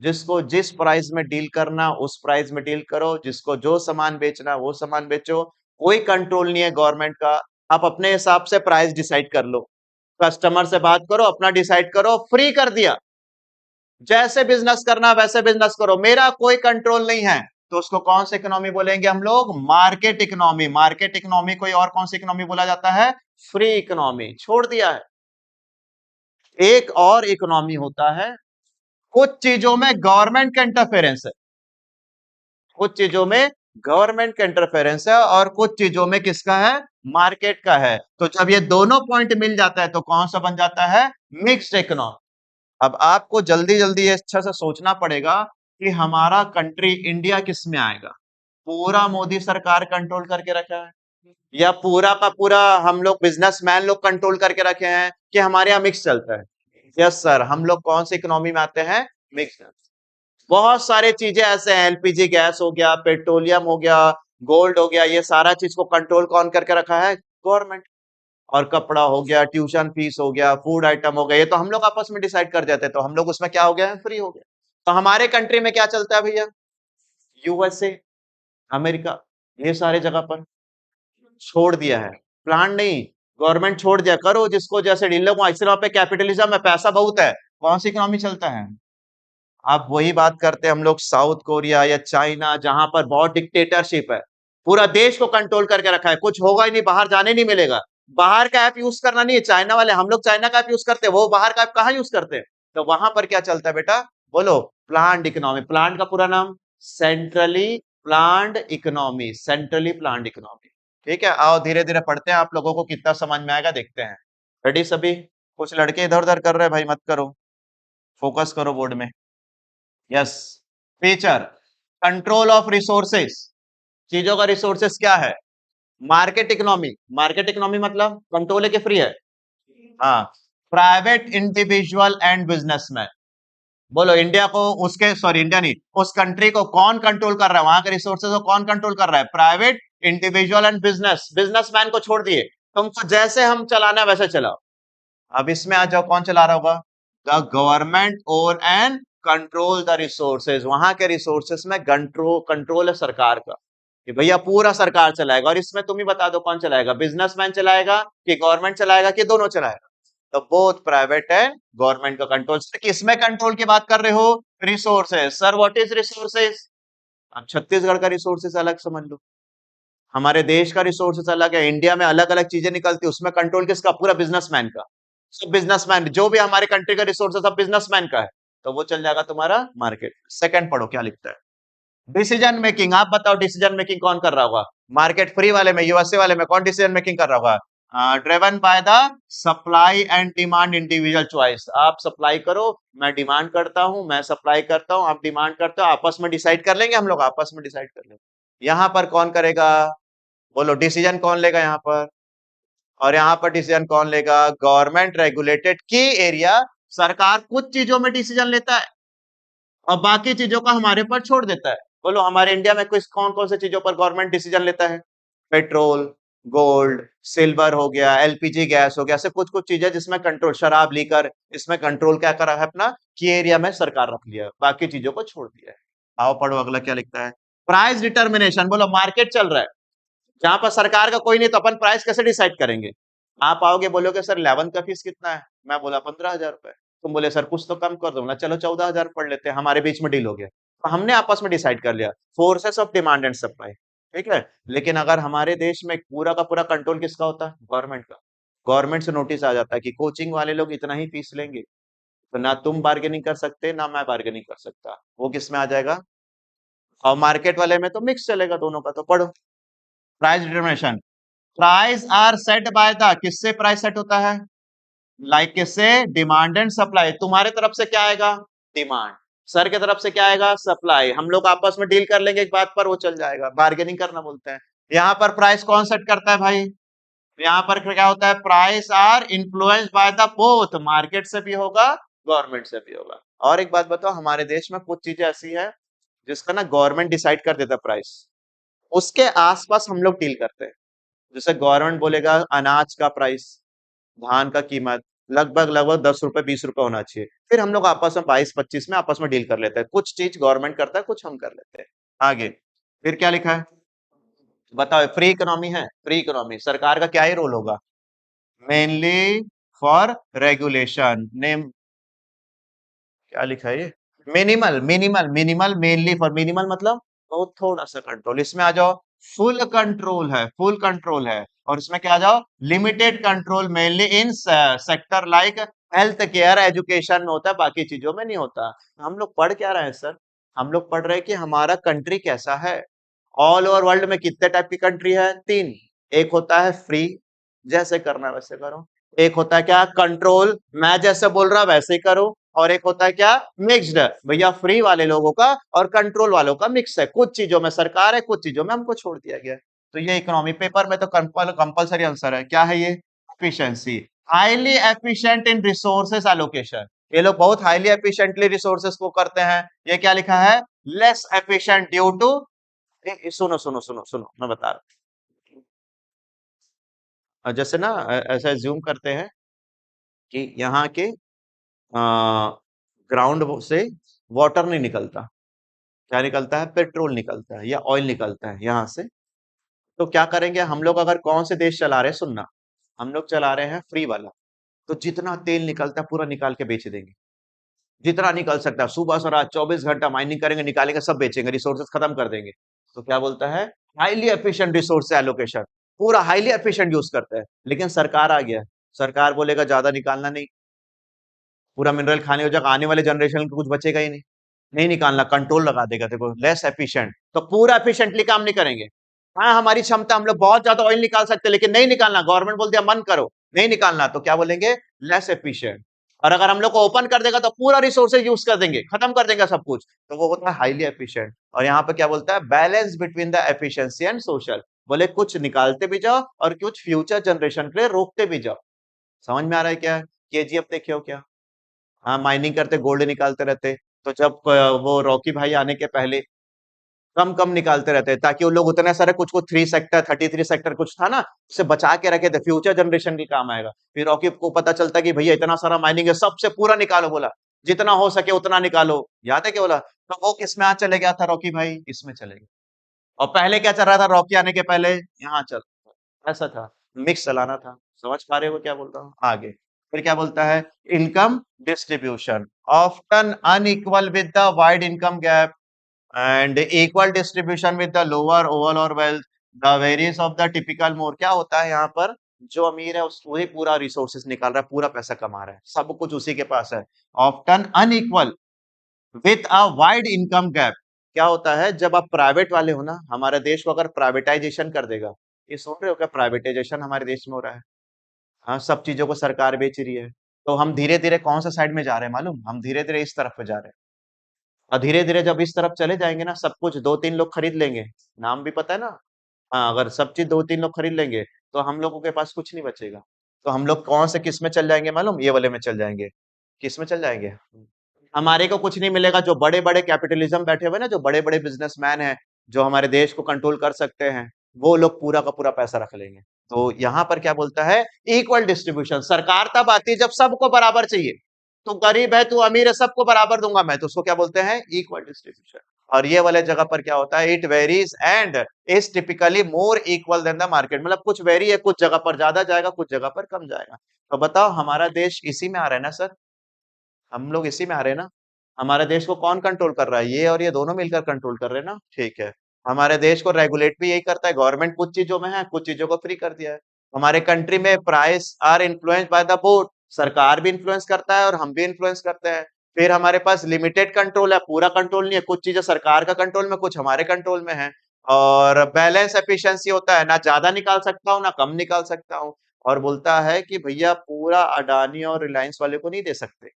जिसको जिस प्राइस में डील करना उस प्राइस में डील करो, जिसको जो सामान बेचना वो सामान बेचो, कोई कंट्रोल नहीं है गवर्नमेंट का। आप अपने हिसाब से प्राइस डिसाइड कर लो, कस्टमर से बात करो, अपना डिसाइड करो, फ्री कर दिया, जैसे बिजनेस करना वैसे बिजनेस करो, मेरा कोई कंट्रोल नहीं है। तो उसको कौन सी इकोनॉमी बोलेंगे हम लोग? Market economy. मार्केट इकोनॉमी कोई और कौन सी इकोनॉमी बोला जाता है? Free economy. छोड़ दिया है। एक और इकोनॉमी होता है, कुछ चीजों में गवर्नमेंट का इंटरफेरेंस है, कुछ चीजों में गवर्नमेंट का इंटरफेरेंस है, और कुछ चीजों में किसका है? मार्केट का है। तो जब ये दोनों पॉइंट मिल जाता है तो कौन सा बन जाता है? Mixed economy. अब आपको जल्दी जल्दी ये अच्छा सा सोचना पड़ेगा कि हमारा कंट्री इंडिया किस में आएगा। पूरा मोदी सरकार कंट्रोल करके रखा है, या पूरा का पूरा हम लोग बिजनेसमैन लोग कंट्रोल करके रखे हैं, कि हमारे यहाँ मिक्स चलता है? यस सर, हम लोग कौन सी इकोनॉमी में आते हैं? मिक्स। बहुत सारे चीजें ऐसे हैं, एलपीजी गैस हो गया, पेट्रोलियम हो गया, गोल्ड हो गया, ये सारा चीज को कंट्रोल कौन करके रखा है? गवर्नमेंट। और कपड़ा हो गया, ट्यूशन फीस हो गया, फूड आइटम हो गया, ये तो हम लोग आपस में डिसाइड कर देते हैं, तो हम लोग उसमें क्या हो गया? फ्री हो गया। तो हमारे कंट्री में क्या चलता है भैया? यूएसए, अमेरिका, ये सारे जगह पर छोड़ दिया है। प्लान नहीं, गवर्नमेंट छोड़ दिया, करो जिसको जैसे डील लो, इस पे कैपिटलिज्म है, पैसा बहुत है, कौन सी इकोनॉमी चलता है? आप वही बात करते हैं हम लोग साउथ कोरिया या चाइना, जहां पर बहुत डिक्टेटरशिप है, पूरा देश को कंट्रोल करके रखा है, कुछ होगा ही नहीं, बाहर जाने नहीं मिलेगा, बाहर का ऐप यूज करना नहीं है। चाइना वाले, हम लोग चाइना का ऐप यूज करते हैं, वो बाहर का ऐप कहाँ यूज करते हैं? तो वहां पर क्या चलता है बेटा, बोलो? Planned economy. प्लान्ड का पूरा नाम centrally planned economy, centrally planned economy. ठीक है, आओ धीरे धीरे पढ़ते हैं, आप लोगों को कितना समझ में आएगा देखते हैं। रेडी सभी? कुछ लड़के इधर उधर कर रहे हैं भाई, मत करो, फोकस करो बोर्ड में। Yes. Feature, control of resources. चीजों का रिसोर्सेस क्या है? Market economy. मार्केट इकोनॉमी मतलब कंट्रोल है कि फ्री है? हाँ। Private individual and businessman. बोलो इंडिया को, उसके, सॉरी इंडिया नहीं, उस कंट्री को कौन कंट्रोल कर रहा है? वहां के रिसोर्सेज को कौन कंट्रोल कर रहा है? प्राइवेट इंडिविजुअल एंड बिजनेसमैन को छोड़ दिए, तुमको जैसे हम चलाना है वैसे चलाओ। अब इसमें आ जाओ, कौन चला रहा होगा? The government own and control the resources. वहां के रिसोर्सेज में कंट्रोल है सरकार का, कि भैया पूरा सरकार चलाएगा। और इसमें तुम ही बता दो कौन चलाएगा, बिजनेसमैन चलाएगा कि गवर्नमेंट चलाएगा कि दोनों चलाएगा? तो बोथ प्राइवेट एंड गवर्नमेंट का कंट्रोल। किसमें कंट्रोल की बात कर रहे हो? Resources. Sir what is resources? अब छत्तीसगढ़ का रिसोर्सेज अलग समझ लो, हमारे देश का रिसोर्सेज अलग है, इंडिया में अलग अलग चीजें निकलती है, उसमें कंट्रोल किसका? पूरा बिजनेसमैन का। सब बिजनेसमैन, जो भी हमारे कंट्री का रिसोर्स है सब बिजनेसमैन का है, तो वो चल जाएगा तुम्हारा मार्केट। सेकंड पढ़ो क्या लिखता है। Decision making. आप बताओ डिसीजन मेकिंग कौन कर रहा होगा? मार्केट फ्री वाले में, यूएसए वाले में कौन डिसीजन मेकिंग कर रहा होगा? Driven by the supply and demand, individual choice. आप सप्लाई करो, मैं डिमांड करता हूं, मैं सप्लाई करता हूं, आप डिमांड करते हो, आपस में डिसाइड कर लेंगे, हम लोग आपस में डिसाइड कर लेंगे। यहां पर कौन करेगा? बोलो डिसीजन कौन लेगा यहाँ पर? और यहाँ पर डिसीजन कौन लेगा? गवर्नमेंट रेगुलेटेड की एरिया। सरकार कुछ चीजों में डिसीजन लेता है और बाकी चीजों का हमारे पर छोड़ देता है। बोलो हमारे इंडिया में किस कौन कौन से चीजों पर गवर्नमेंट डिसीजन लेता है? पेट्रोल, गोल्ड, सिल्वर हो गया, एलपीजी गैस हो गया, ऐसे कुछ कुछ चीजें जिसमें कंट्रोल, शराब लीकर, इसमें कंट्रोल क्या करा है अपना? की एरिया में सरकार रख लिया, बाकी चीजों को छोड़ दिया है। आओ पढ़ो अगला क्या लिखता है। Price determination. बोलो मार्केट चल रहा है, जहां पर सरकार का कोई नहीं, तो अपन प्राइस कैसे डिसाइड करेंगे? आप आओगे बोलोगे सर 11 का फीस कितना है, मैं बोला 15,000 रुपए, तुम बोले सर कुछ तो कम कर दो ना, चलो 14,000 पढ़ लेते हैं, हमारे बीच में डील हो गया, तो हमने आपस में डिसाइड कर लिया, forces of demand and supply. ठीक है, लेकिन अगर हमारे देश में पूरा का पूरा कंट्रोल किसका होता है? गवर्नमेंट का। गवर्नमेंट से नोटिस आ जाता है कि कोचिंग वाले लोग इतना ही फीस लेंगे, तो ना तुम बार्गेनिंग कर सकते ना मैं बार्गेनिंग कर सकता, वो किस में आ जाएगा? और मार्केट वाले में तो मिक्स चलेगा दोनों का। तो पढ़ो price determination. Price are set by the, किससे प्राइस सेट होता है? लाइक किससे? Demand and supply. तुम्हारे तरफ से क्या आएगा? डिमांड। सर के तरफ से क्या आएगा? सप्लाई। हम लोग आपस में डील कर लेंगे एक बात पर, वो चल जाएगा, बार्गेनिंग करना बोलते हैं। यहाँ पर प्राइस कौन सेट करता है भाई? यहाँ पर क्या होता है? Price are influenced by the both, market से भी होगा, गवर्नमेंट से भी होगा। और एक बात बताओ, हमारे देश में कुछ चीजें ऐसी है जिसका ना गवर्नमेंट डिसाइड कर देता है प्राइस, उसके आसपास हम लोग डील करते हैं। जैसे गवर्नमेंट बोलेगा अनाज का प्राइस, धान का कीमत लगभग लगभग 10 रुपए 20 रुपए होना चाहिए, फिर हम लोग आपस में 22-25 में आपस में डील कर लेते हैं। कुछ चीज गवर्नमेंट करता है, कुछ हम कर लेते हैं। आगे फिर क्या लिखा है बताओ? फ्री इकोनॉमी है, फ्री इकोनॉमी सरकार का क्या ही रोल होगा? Mainly for regulation. नेम क्या लिखा है ये? Minimal, minimal, minimal, mainly for, minimal मतलब बहुत थोड़ा सा कंट्रोल। इसमें आ जाओ फुल कंट्रोल है, फुल कंट्रोल है। और इसमें क्या आ जाओ? Limited control mainly in sector like health care, education में होता है, बाकी चीजों में नहीं होता। हम लोग पढ़ क्या रहे हैं सर? हम लोग पढ़ रहे हैं कि हमारा कंट्री कैसा है। ऑल ओवर वर्ल्ड में कितने टाइप की कंट्री है? 3। एक होता है फ्री, जैसे करना है वैसे करो। एक होता है क्या? कंट्रोल, मैं जैसे बोल रहा वैसे ही करो। और एक होता है क्या? मिक्स्ड, भैया फ्री वाले लोगों का और कंट्रोल वालों का मिक्स है, कुछ चीजों में सरकार है, कुछ चीजों में हमको छोड़ दिया गया है। तो ये इकोनॉमी पेपर में तो कंपलसरी आंसर है। क्या है ये? एफिशिएंसी, हाईली एफिशिएंट इन रिसोर्सेस एलोकेशन। ये लोग बहुत हाईली एफिशिएंटली रिसोर्सेस को करते हैं। ये क्या लिखा है? लेस एफिशिएंट ड्यू टू, सुनो सुनो सुनो सुनो, मैं बता रहा हूं। जैसे ना ऐसा ज्यूम करते हैं कि यहाँ के ग्राउंड से वाटर नहीं निकलता, क्या निकलता है? पेट्रोल निकलता है या ऑयल निकलता है यहाँ से। तो क्या करेंगे हम लोग? अगर कौन से देश चला रहे हैं, सुनना, हम लोग चला रहे हैं फ्री वाला, तो जितना तेल निकलता है पूरा निकाल के बेच देंगे, जितना निकल सकता है। सुबह से रात 24 घंटा माइनिंग करेंगे, निकालेंगे, सब बेचेंगे, रिसोर्सेज खत्म कर देंगे। तो क्या बोलता है? हाईली एफिशिएंट रिसोर्स एलोकेशन, पूरा हाईली एफिशिएंट यूज करते हैं। लेकिन सरकार आ गया, सरकार बोलेगा ज्यादा निकालना नहीं, पूरा मिनरल खाने हो जाएगा, आने वाले जनरेशन को कुछ बचेगा ही नहीं, नहीं निकालना, कंट्रोल लगा देगा, देखो लेस एफिशिएंट, तो पूरा एफिशिएंटली काम नहीं करेंगे। हाँ हमारी क्षमता, हम लोग बहुत ज्यादा ऑयल निकाल सकते हैं, लेकिन नहीं निकालना, गवर्नमेंट बोल दिया मन करो, नहीं निकालना, तो क्या बोलेंगे, लेस एफिशिएंट। और अगर हम लोग को ओपन कर देगा तो पूरा रिसोर्सेज यूज कर देंगे, खत्म कर देंगे सब कुछ, तो वो होता है हाईली एफिशिएंट। और यहाँ पे क्या बोलता है, balance between the efficiency and social, बोले कुछ निकालते भी जाओ और कुछ फ्यूचर जनरेशन के लिए रोकते भी जाओ। समझ में आ रहा है क्या? केजीएफ देखे हो क्या? हाँ माइनिंग करते, गोल्ड निकालते रहते, तो जब वो रॉकी भाई आने के पहले कम कम निकालते रहते ताकि वो लोग उतने सारे, कुछ कुछ 3 सेक्टर 33 सेक्टर कुछ था ना, उसे बचा के रखे थे, फ्यूचर जनरेशन के काम आएगा। फिर रॉकी को पता चलता कि भैया इतना सारा माइनिंग है, सबसे पूरा निकालो, बोला जितना हो सके उतना निकालो। याद है क्या बोला? तो वो किस में आज चले गया था रॉकी भाई, इसमें चले गए। और पहले क्या चल रहा था रॉकी आने के पहले, यहाँ चल, ऐसा था, मिक्स चलाना था। समझ पा रहे हो क्या बोल रहा हूँ? आगे फिर क्या बोलता है, income distribution often unequal with the wide income gap and equal distribution with the lower overall wealth, the varies of the typical more। क्या होता है यहाँ पर, जो अमीर है उसको ही पूरा रिसोर्सेस निकाल रहा है, पूरा पैसा कमा रहा है, सब कुछ उसी के पास है। Often unequal with a wide income gap, क्या होता है जब आप प्राइवेट वाले हो ना, हमारे देश को अगर प्राइवेटाइजेशन कर देगा, ये सुन रहे हो क्या, प्राइवेटाइजेशन हमारे देश में हो रहा है। हाँ सब चीजों को सरकार बेच रही है, तो हम धीरे धीरे कौन सा साइड में जा रहे हैं मालूम, हम धीरे धीरे इस तरफ पे जा रहे हैं। और धीरे धीरे जब इस तरफ चले जाएंगे ना, सब कुछ दो तीन लोग खरीद लेंगे, नाम भी पता है ना। हाँ अगर सब चीज दो तीन लोग खरीद लेंगे तो हम लोगों के पास कुछ नहीं बचेगा। तो हम लोग कौन से किस में चल जाएंगे मालूम, ये वाले में चल जाएंगे। किस में चल जाएंगे, हमारे को कुछ नहीं मिलेगा। जो बड़े बड़े कैपिटलिज्म बैठे हुए ना, जो बड़े बड़े बिजनेसमैन हैं, जो हमारे देश को कंट्रोल कर सकते हैं, वो लोग पूरा का पूरा पैसा रख लेंगे। तो यहाँ पर क्या बोलता है, इक्वल डिस्ट्रीब्यूशन। सरकार तब आती है जब सबको बराबर चाहिए, तू गरीब है तू अमीर है सबको बराबर दूंगा मैं, तो उसको क्या बोलते हैं, इक्वल डिस्ट्रीब्यूशन। और ये वाले जगह पर क्या होता है, it varies and is typically more equal than the market, मतलब कुछ वेरी है, कुछ जगह पर ज्यादा जाएगा, कुछ जगह पर कम जाएगा। तो बताओ हमारा देश इसी में आ रहा है ना सर, हम लोग इसी में आ रहे हैं ना। हमारे देश को कौन कंट्रोल कर रहा है, ये और ये दोनों मिलकर कंट्रोल कर रहे हैं ना, ठीक है। हमारे देश को रेगुलेट भी यही करता है, गवर्नमेंट कुछ चीजों में है, कुछ चीजों को फ्री कर दिया है। हमारे कंट्री में price are influenced by the board, सरकार भी इन्फ्लुएंस करता है और हम भी इन्फ्लुएंस करते हैं। फिर हमारे पास लिमिटेड कंट्रोल है, पूरा कंट्रोल नहीं है, कुछ चीजें सरकार का कंट्रोल में, कुछ हमारे कंट्रोल में है। और बैलेंस एफिशिएंसी होता है, ना ज्यादा निकाल सकता हूँ ना कम निकाल सकता हूँ। और बोलता है कि भैया पूरा अडानी और रिलायंस वाले को नहीं दे सकते,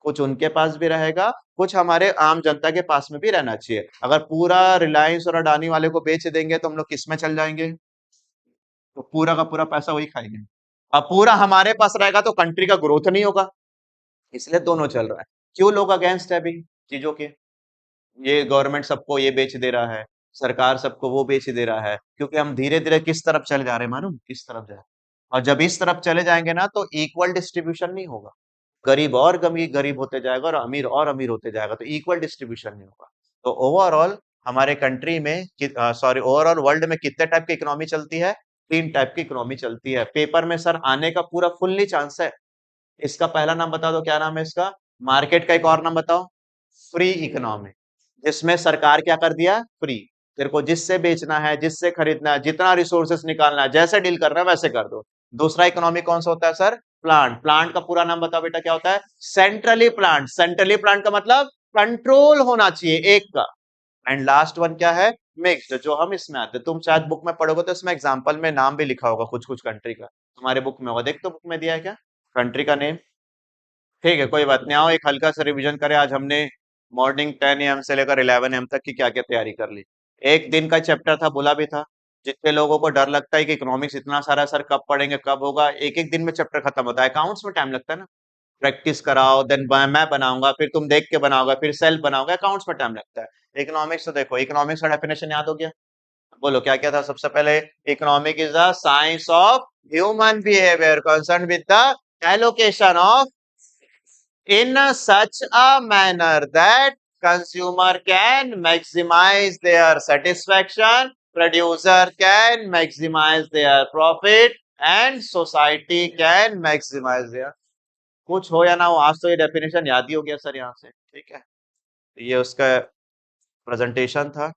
कुछ उनके पास भी रहेगा, कुछ हमारे आम जनता के पास में भी रहना चाहिए। अगर पूरा रिलायंस और अडानी वाले को बेच देंगे तो हम लोग किस में चल जाएंगे, तो पूरा का पूरा पैसा वही खाएंगे। अब पूरा हमारे पास रहेगा तो कंट्री का ग्रोथ नहीं होगा, इसलिए दोनों चल रहा है। क्यों लोग अगेंस्ट है अभी चीजों के, ये गवर्नमेंट सबको ये बेच दे रहा है, सरकार सबको वो बेच दे रहा है, क्योंकि हम धीरे धीरे किस तरफ चले जा रहे हैं मालूम, किस तरफ जा रहे हैं। और जब इस तरफ चले जाएंगे ना तो इक्वल डिस्ट्रीब्यूशन नहीं होगा, गरीब और गरीब गरीब होते जाएगा और अमीर होते जाएगा, तो इक्वल डिस्ट्रीब्यूशन नहीं होगा। तो ओवरऑल हमारे कंट्री में, सॉरी ओवरऑल वर्ल्ड में कितने टाइप की इकोनॉमी चलती है, 3 टाइप की इकोनॉमी चलती है। पेपर में सर आने का पूरा फुल्ली चांस है। इसका पहला नाम बता दो, क्या नाम है इसका, मार्केट का। एक और नाम बताओ, फ्री इकोनॉमी, जिसमें सरकार क्या कर दिया, फ्री, तेरे को जिससे बेचना है, जिससे खरीदना है, जितना रिसोर्सेस निकालना है, जैसे डील करना है वैसे कर दो। दूसरा इकोनॉमी कौन सा होता है सर, प्लांट। प्लांट का पूरा नाम बताओ बेटा, क्या होता है, सेंट्रली प्लांट। सेंट्रली प्लांट का मतलब कंट्रोल होना चाहिए एक का। एंड लास्ट वन क्या है, मिक्स्ड, जो हम इसमें आते हैं। तुम शायद बुक में पढ़ोगे तो इसमें एग्जांपल में नाम भी लिखा होगा कुछ कुछ कंट्री का, तुम्हारे बुक में होगा, देख तो बुक में दिया है क्या कंट्री का नेम। ठीक है कोई बात नहीं, आओ एक हल्का सा रिवीजन करें। आज हमने मॉर्निंग 10 AM से लेकर 11 AM तक की क्या क्या तैयारी कर ली। एक दिन का चैप्टर था, बोला भी था। जितने लोगों को डर लगता है कि इकोनॉमिक्स इतना सारा सर कब पढ़ेंगे कब होगा, एक एक दिन में चैप्टर खत्म होता है। अकाउंट्स में टाइम लगता है ना, प्रैक्टिस कराओ, देन मैं बनाऊंगा, फिर तुम देख के बनाओगे, फिर सेल्फ बनाओगे, अकाउंट्स में टाइम लगता है। इकोनॉमिक्स तो देखो, इकोनॉमिक्स का डेफिनेशन याद हो गया, बोलो क्या क्या था सबसे पहले। Economic is the science of human behaviour concern with the allocation of in such a manner that consumer can maximize their satisfaction, producer can maximize their profit, and society can maximize their, कुछ हो या ना हो आज तो ये डेफिनेशन याद ही हो गया सर यहाँ से, ठीक है। ये उसका प्रेजेंटेशन था।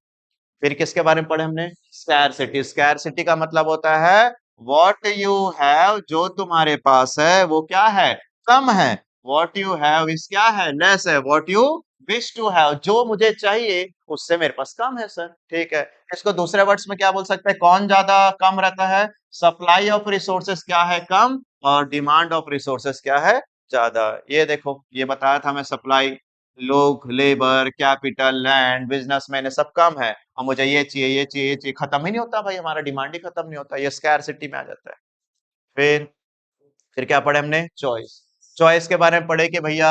फिर किसके बारे में पढ़े हमने? स्कैरसिटी। स्कैरसिटी का मतलब होता है व्हाट यू हैव, जो तुम्हारे पास है वो क्या है? कम है। व्हाट यू हैव इज क्या है? लेस है। What you wish to have, जो मुझे चाहिए उससे मेरे पास कम है सर। ठीक है, इसको दूसरे वर्ड्स में क्या बोल सकते हैं? कौन ज्यादा कम रहता है? सप्लाई ऑफ रिसोर्सेस क्या है? कम। और डिमांड ऑफ रिसोर्सेस क्या है? ज्यादा। ये देखो, ये बताया था मैं, सप्लाई, लोग, लेबर, कैपिटल, लैंड, बिजनेसमैन, सब कम है और मुझे ये चाहिए, ये चाहिए, ये चाहिए, खत्म ही नहीं होता भाई, हमारा डिमांड ही खत्म नहीं होता, ये स्कैरसिटी में आ जाता है। फिर फिर क्या पढ़े हमने? चॉइस। चॉइस के बारे में पढ़े कि भैया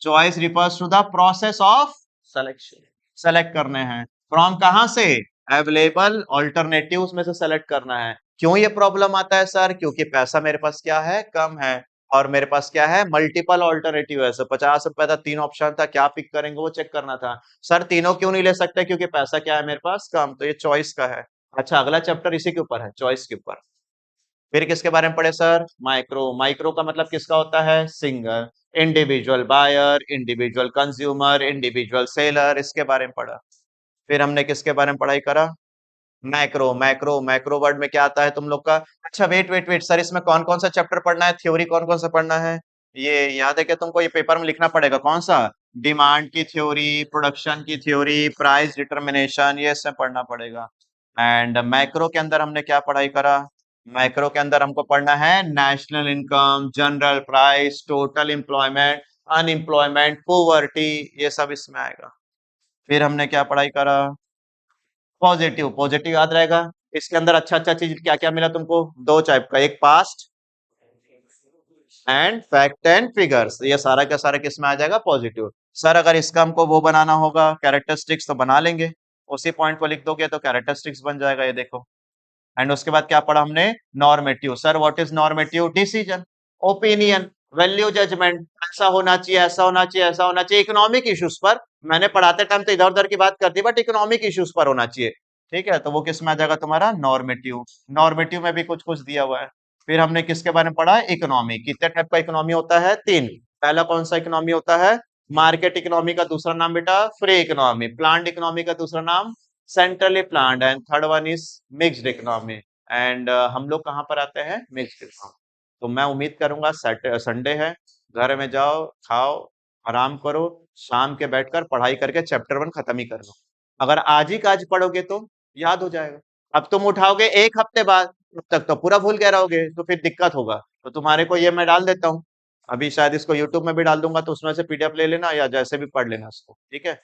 choice refers to the process of selection. Select करने हैं फ्रॉम कहां से? अवेलेबल ऑल्टरनेटिव्स में से सेलेक्ट करना है। क्यों ये प्रॉब्लम आता है सर? क्योंकि पैसा मेरे पास क्या है? कम है। और मेरे पास क्या है? मल्टीपल ऑल्टरनेटिव है। सर 50 रुपए था, 3 ऑप्शन था, क्या पिक करेंगे वो चेक करना था। सर तीनों क्यों नहीं ले सकते? क्योंकि पैसा क्या है मेरे पास? कम। तो ये चॉइस का है। अच्छा, अगला चैप्टर इसी के ऊपर है, चॉइस के ऊपर। फिर किसके बारे में पढ़े सर? माइक्रो। माइक्रो का मतलब किसका होता है? Single, individual buyer, individual consumer, individual seller, इसके बारे में पढ़ा। फिर हमने किसके बारे में पढ़ाई करा? मैक्रो। मैक्रो, मैक्रो वर्ड में क्या आता है तुम लोग का? अच्छा वेट वेट वेट सर, इसमें कौन कौन सा चैप्टर पढ़ना है? थ्योरी कौन कौन सा पढ़ना है? ये याद है क्या तुमको? ये पेपर में लिखना पड़ेगा। कौन सा? डिमांड की थ्योरी, प्रोडक्शन की थ्योरी, प्राइस डिटरमिनेशन, ये सब पढ़ना पड़ेगा। एंड मैक्रो के अंदर हमने क्या पढ़ाई करा? मैक्रो के अंदर हमको पढ़ना है national income, general price, total employment, unemployment, poverty, ये सब इसमें आएगा। फिर हमने क्या पढ़ाई करा? पॉजिटिव। पॉजिटिव याद रहेगा। इसके अंदर अच्छा अच्छा चीज क्या क्या मिला तुमको? दो टाइप का, एक past and fact and figures, ये सारा का सारा किस में आ जाएगा? पॉजिटिव। सर अगर इसका हमको वो बनाना होगा कैरेक्टरिस्टिक्स तो बना लेंगे, उसी पॉइंट को लिख दोगे तो कैरेक्टरिस्टिक्स बन जाएगा, ये देखो। एंड उसके बाद क्या पढ़ा हमने? Normative. Sir what is normative? Decision, opinion, value, judgement, ऐसा होना चाहिए, ऐसा होना चाहिए, ऐसा होना चाहिए, इकोनॉमिक इश्यूज पर। मैंने पढ़ाते टाइम तो इधर उधर की बात कर दी, बट इकोनॉमिक इश्यूज पर होना चाहिए। ठीक है, तो वो किस में आ जाएगा तुम्हारा? नॉर्मेटिव। नॉर्मेटिव में भी कुछ कुछ दिया हुआ है। फिर हमने किसके बारे में पढ़ा? इकोनॉमी। कितने टाइप का इकोनॉमी होता है? तीन। पहला कौन सा इकोनॉमी होता है? मार्केट इकोनॉमी का दूसरा नाम बेटा फ्री इकोनॉमी, प्लांट इकोनॉमी का दूसरा नाम centrally planned, and third one is mixed economy. And हम लोग कहाँ पर आते हैं? Mixed economy. तो मैं उम्मीद करूंगा संडे है, घर में जाओ, खाओ, आराम करो, शाम के बैठकर पढ़ाई करके चैप्टर 1 खत्म ही कर लो। अगर आज ही का आज पढ़ोगे तो याद हो जाएगा। अब तुम उठाओगे एक हफ्ते बाद, तब तक तो पूरा भूल गए रहोगे, तो फिर दिक्कत होगा। तो तुम्हारे को ये मैं डाल देता हूँ, अभी शायद इसको यूट्यूब में भी डाल दूंगा, तो उसमें से पीडीएफ ले लेना या जैसे भी पढ़ लेना इसको, ठीक है।